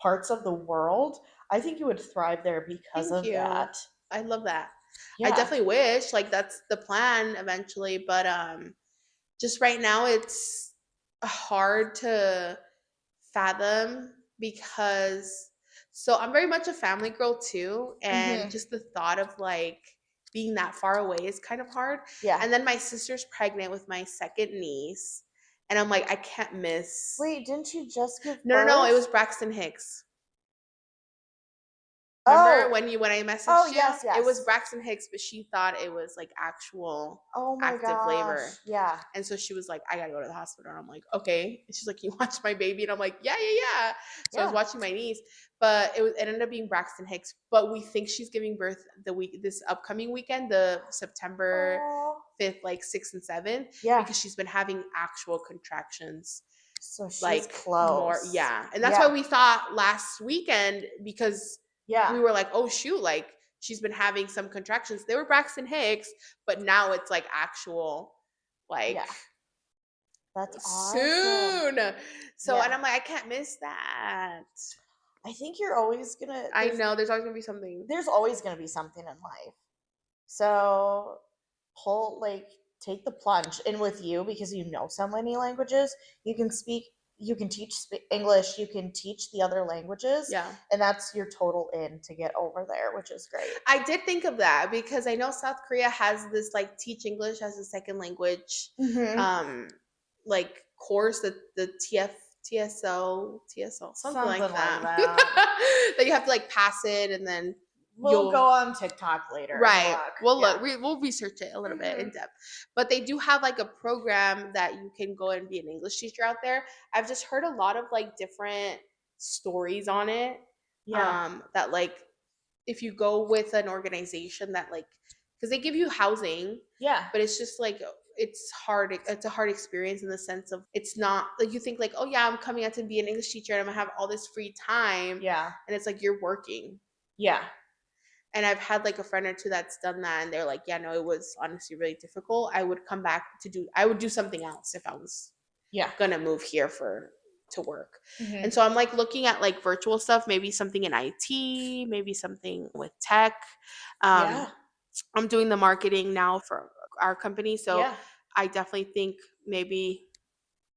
parts of the world, I think you would thrive there because Thank of you. that. I love that. I Yeah. definitely wish like that's the plan eventually, but just right now it's hard to fathom because so I'm very much a family girl too, and Mhm. just the thought of like being that far away is kind of hard. Yeah. And then my sister's pregnant with my second niece, and I'm like, I can't miss. Wait, didn't you just give No, no, no, it birth? was Braxton Hicks. Remember Oh. when I Oh, messaged you? yes, It was yes. Braxton Hicks, but she thought it was like actual Oh my active labor. gosh. Yeah. And so she was like, I gotta go to the hospital. And I'm like, okay. And she's like, you watch my baby? And I'm like, yeah, yeah, yeah. So I was Yeah. watching my niece, but it ended up being Braxton Hicks. But we think she's giving birth this upcoming weekend, the September Oh. 5th, like 6th and 7th, Yeah. because she's been having actual contractions So she's like more, close. yeah. And that's why Yeah. we thought last weekend because Yeah. we were like, oh shoot, like she's been having some contractions. They were Braxton Hicks, but now it's like actual, like Yeah. That's awesome. soon. So, and Yeah. I'm like, I can't miss that. I think you're always gonna I know there's always gonna be something. there's always gonna be something in life. So take the plunge. And with you, because you know so many languages, you can speak, you can teach English, you can teach the other languages, Yeah. and that's your total in to get over there, which is great. I did think of that because I know South Korea has this like teach English as a second language Mm-hmm. um like course, that the TSL something like Something like that. that. That you have to like pass it and then We'll go you'll on TikTok later and right. look. We'll Yeah. look. We'll research it a little bit in Mm-hmm. depth. But they do have like a program that you can go and be an English teacher out there. I've just heard a lot of like different stories on it. Yeah. That like if you go with an organization that like, because they give you housing, Yeah. but it's just like it's hard. It's a hard experience in the sense of it's not like you think like, oh yeah, I'm coming out to be an English teacher and I'm gonna have all this free time, Yeah. and it's like you're working. Yeah. And I've had like a friend or two that's done that, and they're like, yeah, no, it was honestly really difficult. I would come back to do. I would do something else if I was Yeah. gonna move here for to work. Mm-hmm. And so I'm like looking at like virtual stuff, maybe something in IT, maybe something with tech. Yeah. Um, I'm doing the marketing now for our company, so Yeah. I definitely think maybe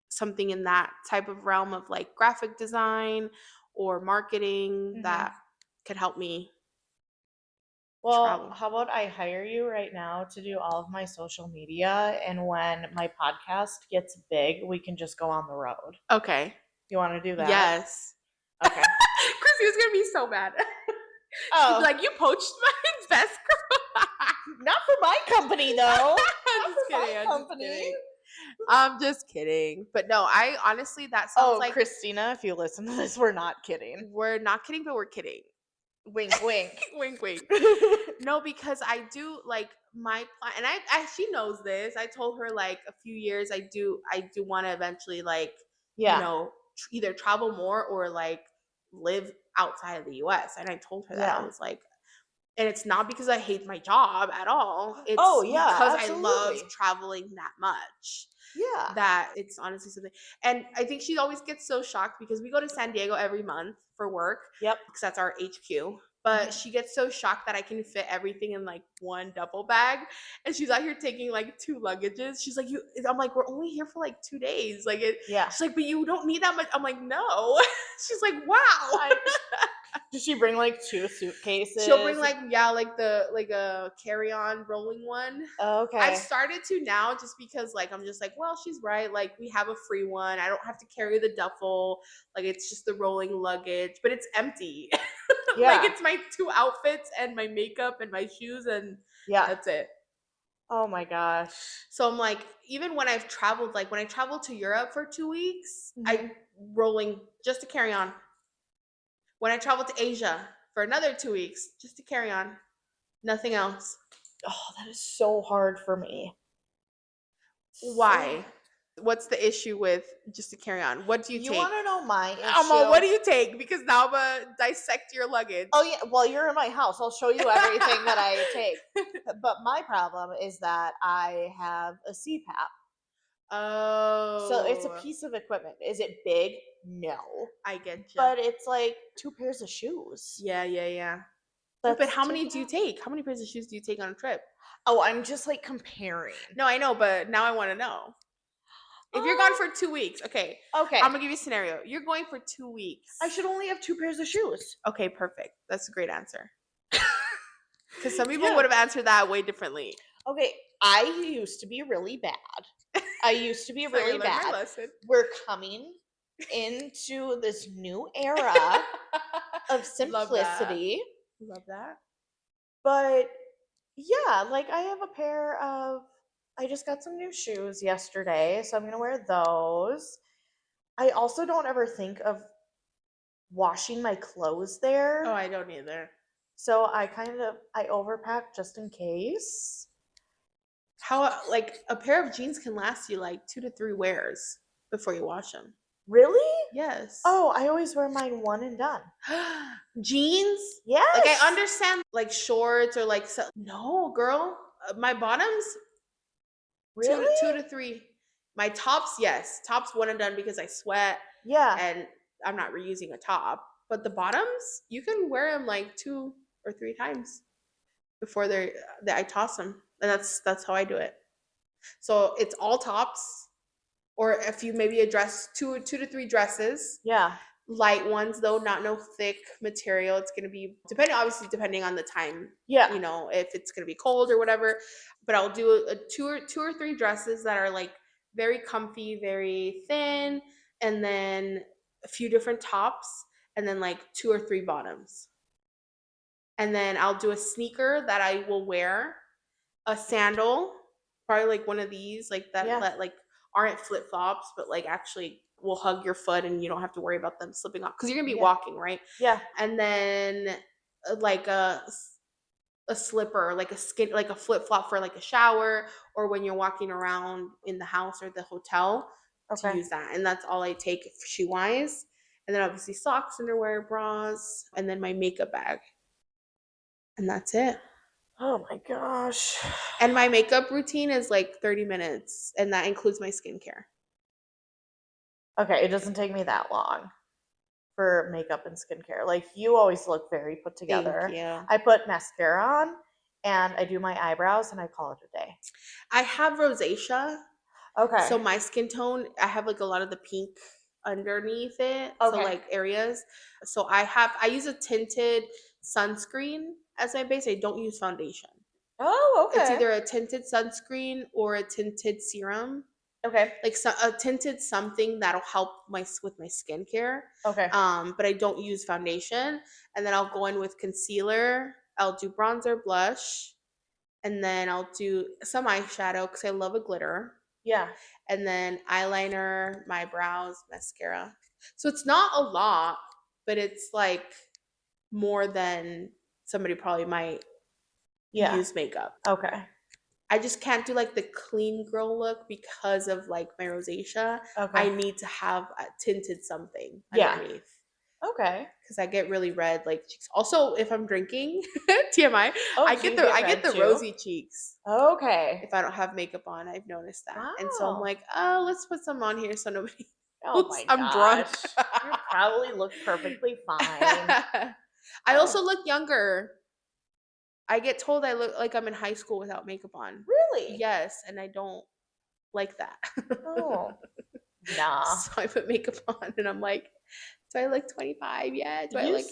something in that type of realm of like graphic design or marketing Mm-hmm. that could help me Well, travel. how about I hire you right now to do all of my social media, and when my podcast gets big, we can just go on the road. Okay. You want to do that? Yes. Okay. Chrissy was gonna be so mad. She'd be Oh, like, "You poached my best girl." not for my company though. I'm Not just for my kidding. I'm just company. kidding. I'm just kidding. But no, I honestly, that sounds Oh, like Christina, if you listen to this, we're not kidding. we're not kidding, but we're kidding. Wink, wink. Wink, wink. No, because I do like my plan, and she knows this. I told her like a few years. I do want to eventually like Yeah. either travel more or like live outside of the U.S. And I told her that I Yeah. was like, and it's not because I hate my job at all. Oh, It's yeah, because I love absolutely. traveling that much Yeah. that it's honestly something. And I think she always gets so shocked because we go to San Diego every month for work Yep. because that's our HQ. But she gets so shocked that I can fit everything in like one duffel bag, and she's out here taking like two luggages. She's like, "You," I'm like, "We're only here for like 2 days." Like it. Yeah. She's like, "But you don't need that much." I'm like, "No." She's like, "Wow." I, does she bring like two suitcases? She'll bring like like a carry-on rolling one. I've Okay. started to now just because like I'm just like, well, she's right. Like we have a free one. I don't have to carry the duffel. Like it's just the rolling luggage, but it's empty. Like Yeah. it's my two outfits and my makeup and my shoes and Yeah. that's it. Oh my gosh. So I'm like, even when I've traveled, like when I traveled to Europe for 2 weeks, Mhm. I rolling just to carry on. When I traveled to Asia for another 2 weeks, just to carry on. Nothing else. Oh, that is so hard for me. So Why? What's the issue with just to carry on? What do you you take? want to know my What issue? do you take? Because now I'm gonna dissect your luggage. Oh yeah, well you're in my house. I'll show you everything that I take. But my problem is that I have a CPAP. So it's a Oh, piece of equipment. Is it big? No. I get you. But it's like two pairs of shoes. Yeah, yeah, yeah. Wait, but That's how many do taking you up. take? How many pairs of shoes do you take on a trip? Oh, I'm just like comparing. No, I know, but now I want to know. If you're gone for 2 weeks, okay, Okay. I'm gonna give you a scenario. You're going for 2 weeks. I should only have two pairs of shoes. Okay, perfect. That's a great answer. Because some people Yeah. would have answered that way differently. Okay, I used to be really bad. I used to be So I really learned my bad. lesson. We're coming into this new era of Love that. simplicity. Love that. But yeah, like I have a pair of I just got some new shoes yesterday, so I'm going to wear those. I also don't ever think of washing my clothes Oh, there. I don't either. So I overpack just in case. How like a pair of jeans can last you like 2 to 3 wears before you wash them. Really? Yes. Oh, I always wear mine one and done. Jeans? Like I Yes. understand like shorts or like no, girl. My bottoms two Really? to three. My tops, yes, tops one and done because I sweat Yeah. and I'm not reusing a top. But the bottoms, you can wear them like 2 or 3 times before that I toss them, and that's how I do it. So it's all tops, or if you maybe a dress, two to three dresses, Yeah. light ones though, not no thick material. It's gonna be depending on the time, Yeah. if it's gonna be cold or whatever. But I'll do a two or three dresses that are like very comfy, very thin, and then a few different tops, and then like 2 or 3 bottoms. And then I'll do a sneaker that I will wear, a sandal, probably like one of these, like Yeah. that like aren't flip flops, but like actually will hug your foot and you don't have to worry about them slipping off because you're gonna be Yeah. walking, right? Yeah. And then like a slipper, like a skin, like a flip flop for like a shower or when you're walking around in the house or the hotel to Okay. use that. And that's all I take shoe wise. And then obviously socks, underwear, bras, and then my makeup bag. And that's it. Oh my gosh. And my makeup routine is like 30 minutes, and that includes my skincare. Okay, it doesn't take me that long for makeup and skincare. Like you always look very put Thank together. you. I put mascara on and I do my eyebrows and I call it a day. I have rosacea, Okay. so my skin tone, I have like a lot of the pink underneath it, so Okay. like areas. So I use a tinted sunscreen as my base. I don't use foundation. Oh, It's okay. either a tinted sunscreen or a tinted serum, Okay. like a tinted something that'll help with my skincare. Okay. But I don't use foundation, and then I'll go in with concealer. I'll do bronzer, blush, and then I'll do some eyeshadow because I love a glitter, Yeah. and then eyeliner, my brows, mascara. So it's not a lot, but it's like more than somebody probably might Yeah. use makeup. Okay. I just can't do like the clean girl look because of like my rosacea. I Okay. need to have a tinted something Yeah. underneath Okay. because I get really red like cheeks. Also, if I'm drinking, TMI, Oh, I do get you the get I get red the too? rosy cheeks Okay. if I don't have makeup on. I've noticed that, and so I'm Wow. like, oh, let's put some on here so nobody Oh knows my I'm drunk. gosh. You probably look perfectly fine. I Oh, also look younger. I get told I look like I'm in high school without makeup on. really? Yes, and I don't like that. Oh, nah. So I put makeup on and I'm like, do I look 25 yet? Do I look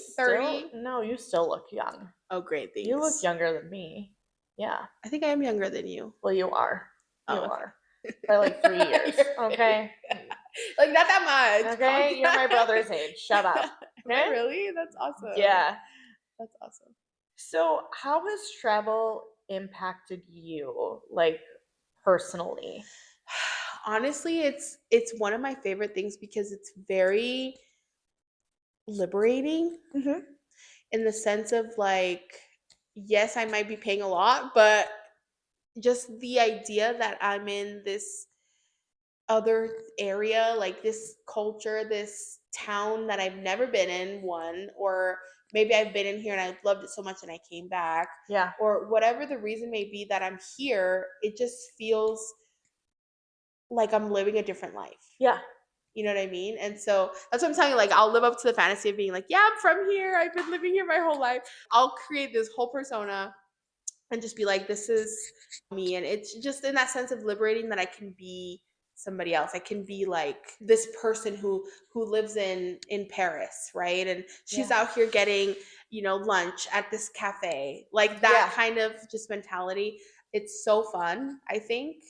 No, you still look young. 30? Oh, great. You look Thanks. younger than me. Yeah. I think I am younger than you. Well, you are. You Oh, okay. are. By like 3 years. Okay. Like, not that much. Calm Okay. You're my brother's age. Shut down. up. Am I Okay. really? That's awesome. Yeah. That's awesome. So, how has travel impacted you, like personally? Honestly, it's one of my favorite things because it's very liberating Hmm. in the sense of like, yes, I might be paying a lot, but just the idea that I'm in this other area, like this culture, this town that I've never been in, one, or maybe I've been in here and I loved it so much and I came back, Yeah. or whatever the reason may be that I'm here, it just feels like I'm living a different life. Yeah. You know what I mean? And so that's what I'm telling you. Like, I'll live up to the fantasy of being like, yeah, I'm from here. I've been living here my whole life. I'll create this whole persona and just be like, this is me. And it's just in that sense of liberating that I can be somebody else. I can be like this person who lives in Paris, right? And she's Yeah. out here getting, lunch at this cafe. Like that Yeah. kind of just mentality. It's so fun, I think.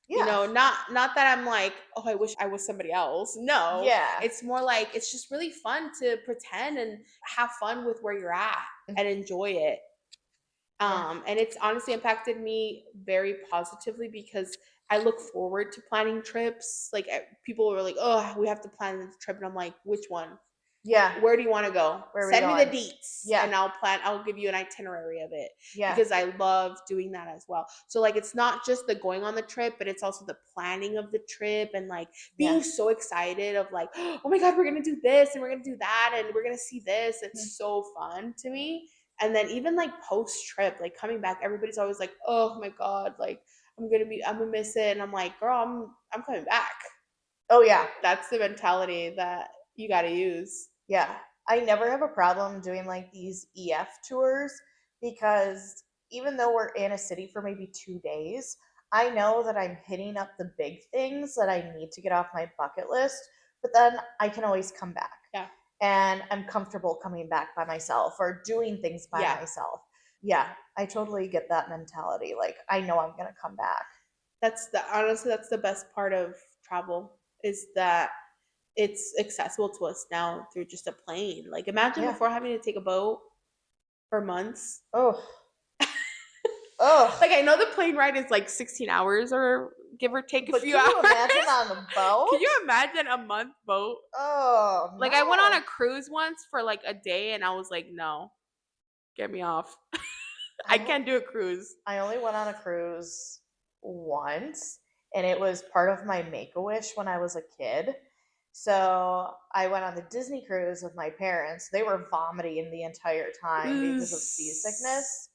Yeah. Not that I'm like, oh, I wish I was somebody else. No. Yeah. It's more like it's just really fun to pretend and have fun with where you're at and enjoy it. Yeah. And it's honestly impacted me very positively because I look forward to planning trips. Like people were like, "Oh, we have to plan this trip," and I'm like, "Which one?" Yeah. Where do you want to go? Where are we Send me the going? deets Yeah. and I'll give you an itinerary of it Yeah. because I love doing that as well. So like it's not just the going on the trip, but it's also the planning of the trip and like Yeah. being so excited of like, oh my God, we're going to do this and we're going to do that and we're going to see this. Mhm. It's so fun to me. And then even like post trip, like coming back, everybody's always like, oh my God, like I'm gonna miss it. And I'm like, girl, I'm coming back. Oh yeah. That's the mentality that you got to use. Yeah. I never have a problem doing like these EF tours because even though we're in a city for maybe 2 days, I know that I'm hitting up the big things that I need to get off my bucket list, but then I can always come back. Yeah. And I'm comfortable coming back by myself or doing things by Yeah. myself. Yeah, I totally get that mentality. Like, I know I'm going to come back. That's the best part of travel is that it's accessible to us now through just a plane. Like imagine Yeah. before having to take a boat for months. Oh, oh. Like I know the plane ride is like 16 hours or give or take a But few can you hours. imagine on the Can boat? you imagine a month boat? Oh, Like I went on a no. cruise once for like a day and I was like, no, get me off. I I, can't do a cruise. I only went on a cruise once, and it was part of my Make a Wish when I was a kid. So I went on the Disney cruise with my parents. They were vomiting the entire time because of seasickness.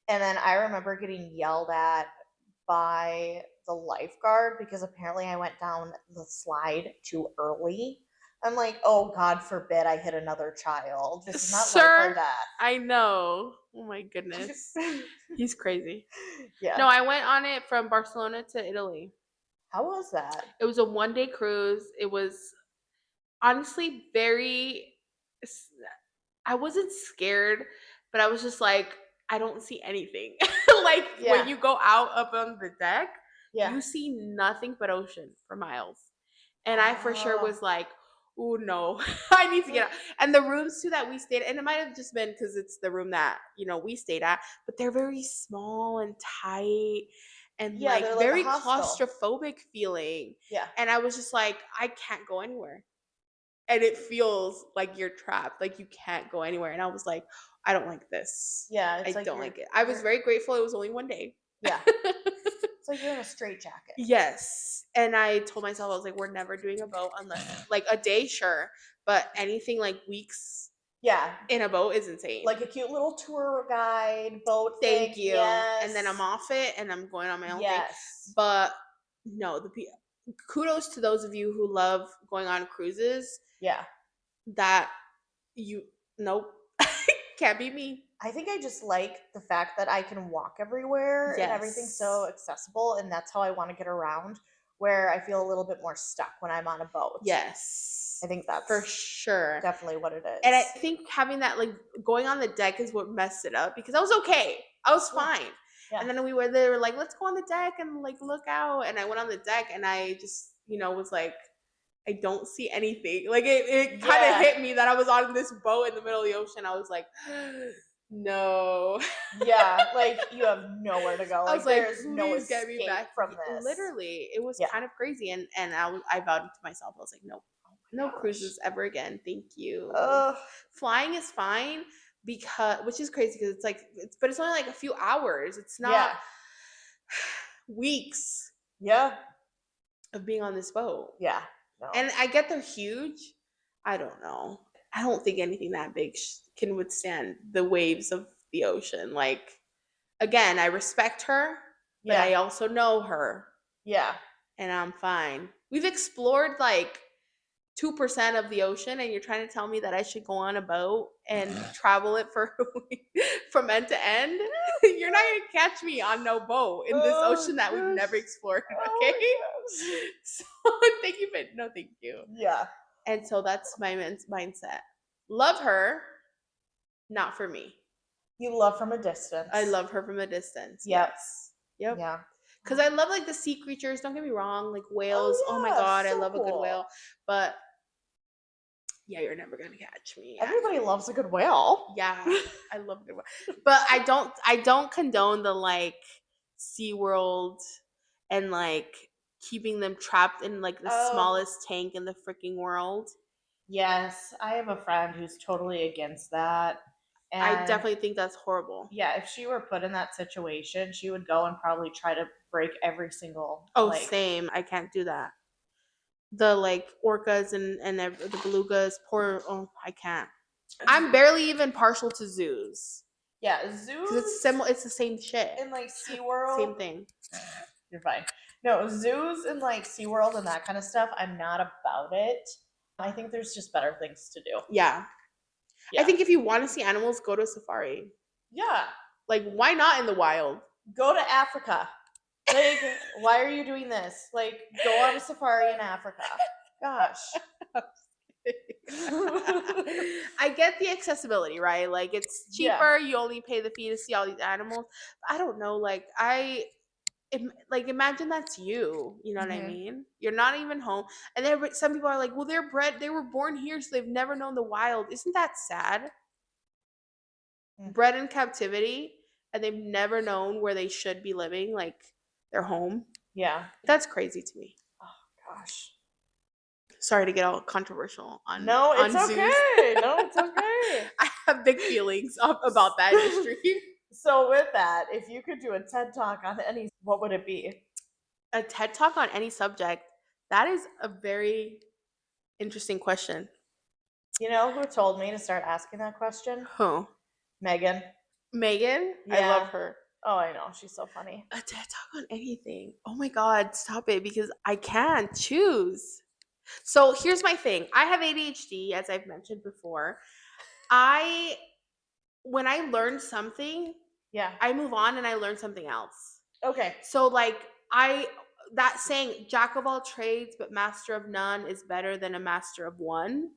And then I remember getting yelled at by the lifeguard because apparently I went down the slide too early. I'm like, oh, God forbid I hit another child. This is not life or Sir, death. I know. Oh my goodness. He's crazy. No, Yeah. I went on it from Barcelona to Italy. How was that? It was a 1 day cruise. It was honestly very I wasn't scared, but I was just like, I don't see anything. Like when Yeah. you go out up on the deck, Yeah. you see nothing but ocean for miles. And I for sure Oh. was like, oh no, I need to get out. And the rooms too that we stayed, and it might have just been because it's the room that we stayed at, but they're very small and tight and Yeah, like they're like a very hostel. claustrophobic feeling. Yeah. And I was just like, I can't go anywhere. And it feels like you're trapped, like you can't go anywhere. And I was like, I don't like this. Yeah, I it's like don't like it. I was you're very grateful it was only 1 day. yeah. It's like you're in a straitjacket. Yes. And I told myself, I was like, we're never doing a boat unless like a day, sure. But anything like weeks Yeah. in a boat is insane. Like a cute little tour guide, boat Thank thing. you. Yes. And then I'm off it and I'm going on my own thing. Yes. But no, kudos to those of you who love going on cruises Yeah. that you nope. Can't be me. I think I just like the fact that I can walk everywhere and everything's so Yes. accessible, and that's how I want to get around. Where I feel a little bit more stuck when I'm on a boat. Yes. I think that's For sure. definitely what it And I is. think having that like going on the deck is what messed it up because I was okay. I was Yeah. fine. Yeah. And then they were like, let's go on the deck and like look out. And I went on the deck and I just, was like, I don't see anything. Like it kind of Yeah. hit me that I was on this boat in the middle of the ocean. I was like, no. Yeah, like you have nowhere to go. I Like was like, there's no please get me escape back. from this. Literally, it was Yeah. kind of crazy. And I vowed to myself, I was like, nope, no Gosh. cruises ever again. Thank you. Ugh. Flying is fine because, which is crazy because but it's only like a few hours. It's not Yeah. weeks Yeah. of being on this boat. Yeah. No. And I get they're huge. I don't know. I don't think anything that big can withstand the waves of the ocean. Like, again, I respect her, but I Yeah. also know her Yeah. and I'm fine. We've explored like 2% of the ocean and you're trying to tell me that I should go on a boat and travel it for a week from end to end? You're not going to catch me on no boat in this Oh ocean that we've never gosh. explored, Oh okay? my gosh. So thank you, but no thank you. Yeah. And so that's my mindset. Love her, not for me. You love from a distance. I love her from a distance. Yep. Yes. Yep. Yeah. Because I love like the sea creatures. Don't get me wrong, like whales. Oh my yeah, god, I so love a good cool. whale. But yeah, you're never gonna catch me. Everybody loves a good whale. Yeah, I love a good whale. But I don't condone the like SeaWorld and like keeping them trapped in like the Oh. smallest tank in the freaking world. Yes, I have a friend who's totally against that. I And definitely think that's horrible. yeah, if she were put in that situation, she would go and probably try to break every single Oh, like same. I can't do that. The like orcas and the belugas, poor. Oh, I can't. I'm barely even partial to zoos yeah, because zoos it's the same shit, in like SeaWorld. same thing. You're fine. No, zoos and like SeaWorld and that kind of stuff, I'm not about it. I think there's just better things to do. Yeah, I Yeah. think if you want to see animals, go to a safari. Yeah. Like, why not in the wild? Go to Africa. Like, why are you doing this? Like, go on a safari in Africa. Gosh. I get the accessibility, right? Like, it's Yeah. cheaper. You only pay the fee to see all these animals. I don't know. Like, like imagine that's you. You know what I Mhm. mean? You're not even home, and then some people are like, "Well, they were born here, so they've never known the wild." Isn't that sad? Mm. Bred in captivity, and they've never known where they should be living, like their home. Yeah. That's crazy to me. Oh gosh. Sorry to get all controversial No, it's on zoos. okay. No, it's okay. I have big feelings about that industry. So with that, if you could do a TED talk on any, what would it be? A TED talk on any subject. That is a very interesting question. You know who told me to start asking that question? Who? Megan. Megan? I love Yeah. her. Oh, I know. She's so funny. A TED talk on anything. Oh my god, stop it because I can't choose. So here's my thing. I have ADHD, as I've mentioned before. I when I learn something, Yeah. I move on and I learn something else. Okay. So like I that saying jack of all trades but master of none is better than a master of one.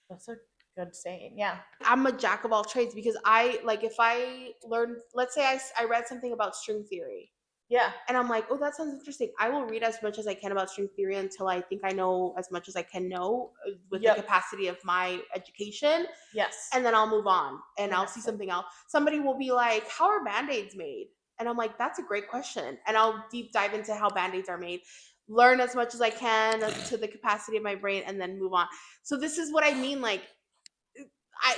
That's a good saying. Yeah. I'm a jack of all trades because I like if I learn, let's say I read something about string theory Yeah. and I'm like, oh, that sounds interesting. I will read as much as I can about string theory until I think I know as much as I can know with the Yep. capacity of my education. Yes. And then I'll move on and The I'll next see thing. something else. Somebody will be like, how are band-aids made? And I'm like, that's a great question. And I'll deep dive into how band-aids are made, learn as much as I can to the capacity of my brain, and then move on. So this is what I mean. Like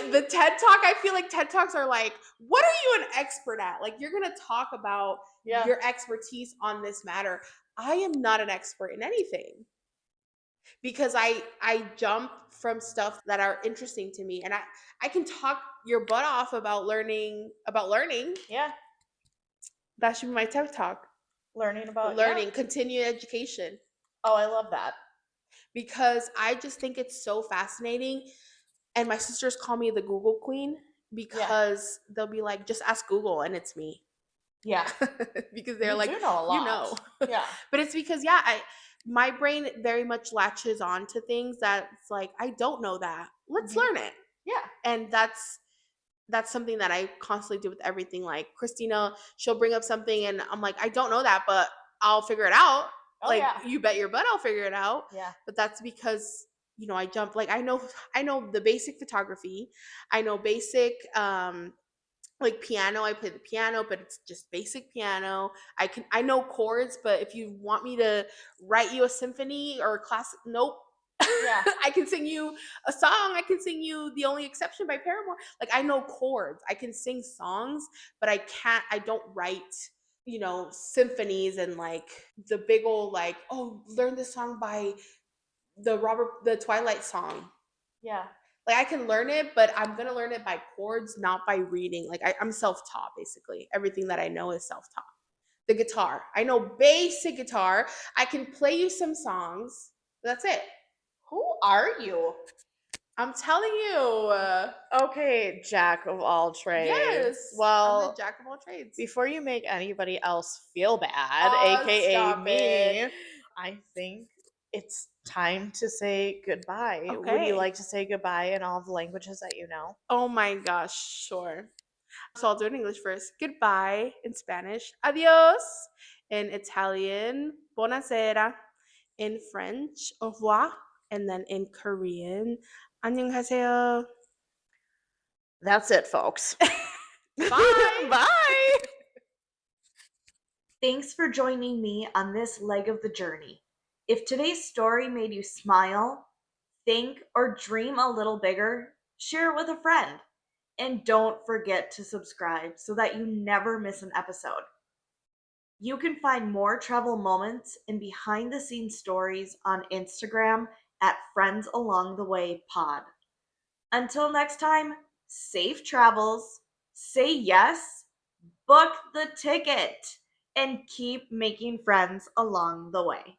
the TED talk, I feel like TED talks are like, what are you an expert at? Like you're gonna talk about Yeah. your expertise on this matter. I am not an expert in anything because I jump from stuff that are interesting to me, and I can talk your butt off about learning. Yeah. That should be my TED talk. Learning about, yeah. Learning, continued education, Oh, I love that. because I just think it's so fascinating. And my sisters call me the Google Queen Yeah. because they'll be like, just ask Google, and it's me. Yeah. Because they're You like, do know a you lot. know. Yeah. But it's because yeah, my brain very much latches on to things that it's like, I don't know that. Let's Mhm. learn it. Yeah. And that's something that I constantly do with everything. Like Christina, she'll bring up something and I'm like, I don't know that, but I'll figure it out. Oh, Like yeah. you bet your butt I'll figure it out. Yeah. But that's because I jump, like I know the basic photography. I know basic like piano. I play the piano, but it's just basic piano. I know chords, but if you want me to write you a symphony or a classic, nope. Yeah. I can sing you a song. I can sing you The Only Exception by Paramore. Like I know chords. I can sing songs, but I don't write, symphonies and like the big old like, oh, learn this song by the Twilight song. Yeah. Like I can learn it, but I'm gonna learn it by chords, not by reading. Like I'm self-taught basically. Everything that I know is self-taught. The guitar. I know basic guitar. I can play you some songs. That's it. Who are you? I'm telling you. Okay, jack of all trades. Yes. I'm the Well, jack of all trades. before you make anybody else feel bad, Oh, aka stop me, it. I think it's time to say goodbye. Would you Okay. like to say goodbye in all the languages that you know? Oh my gosh, sure. So I'll do it in English first. Goodbye in Spanish. Adios. In Italian, buonasera. In French, au revoir. And then in Korean, 안녕하세요. That's it, folks. Bye. Bye. Thanks for joining me on this leg of the journey. If today's story made you smile, think or dream a little bigger, share it with a friend. And don't forget to subscribe so that you never miss an episode. You can find more travel moments and behind the scenes stories on Instagram at Friends Along the Way Pod. Until next time, safe travels, say yes, book the ticket, and keep making friends along the way.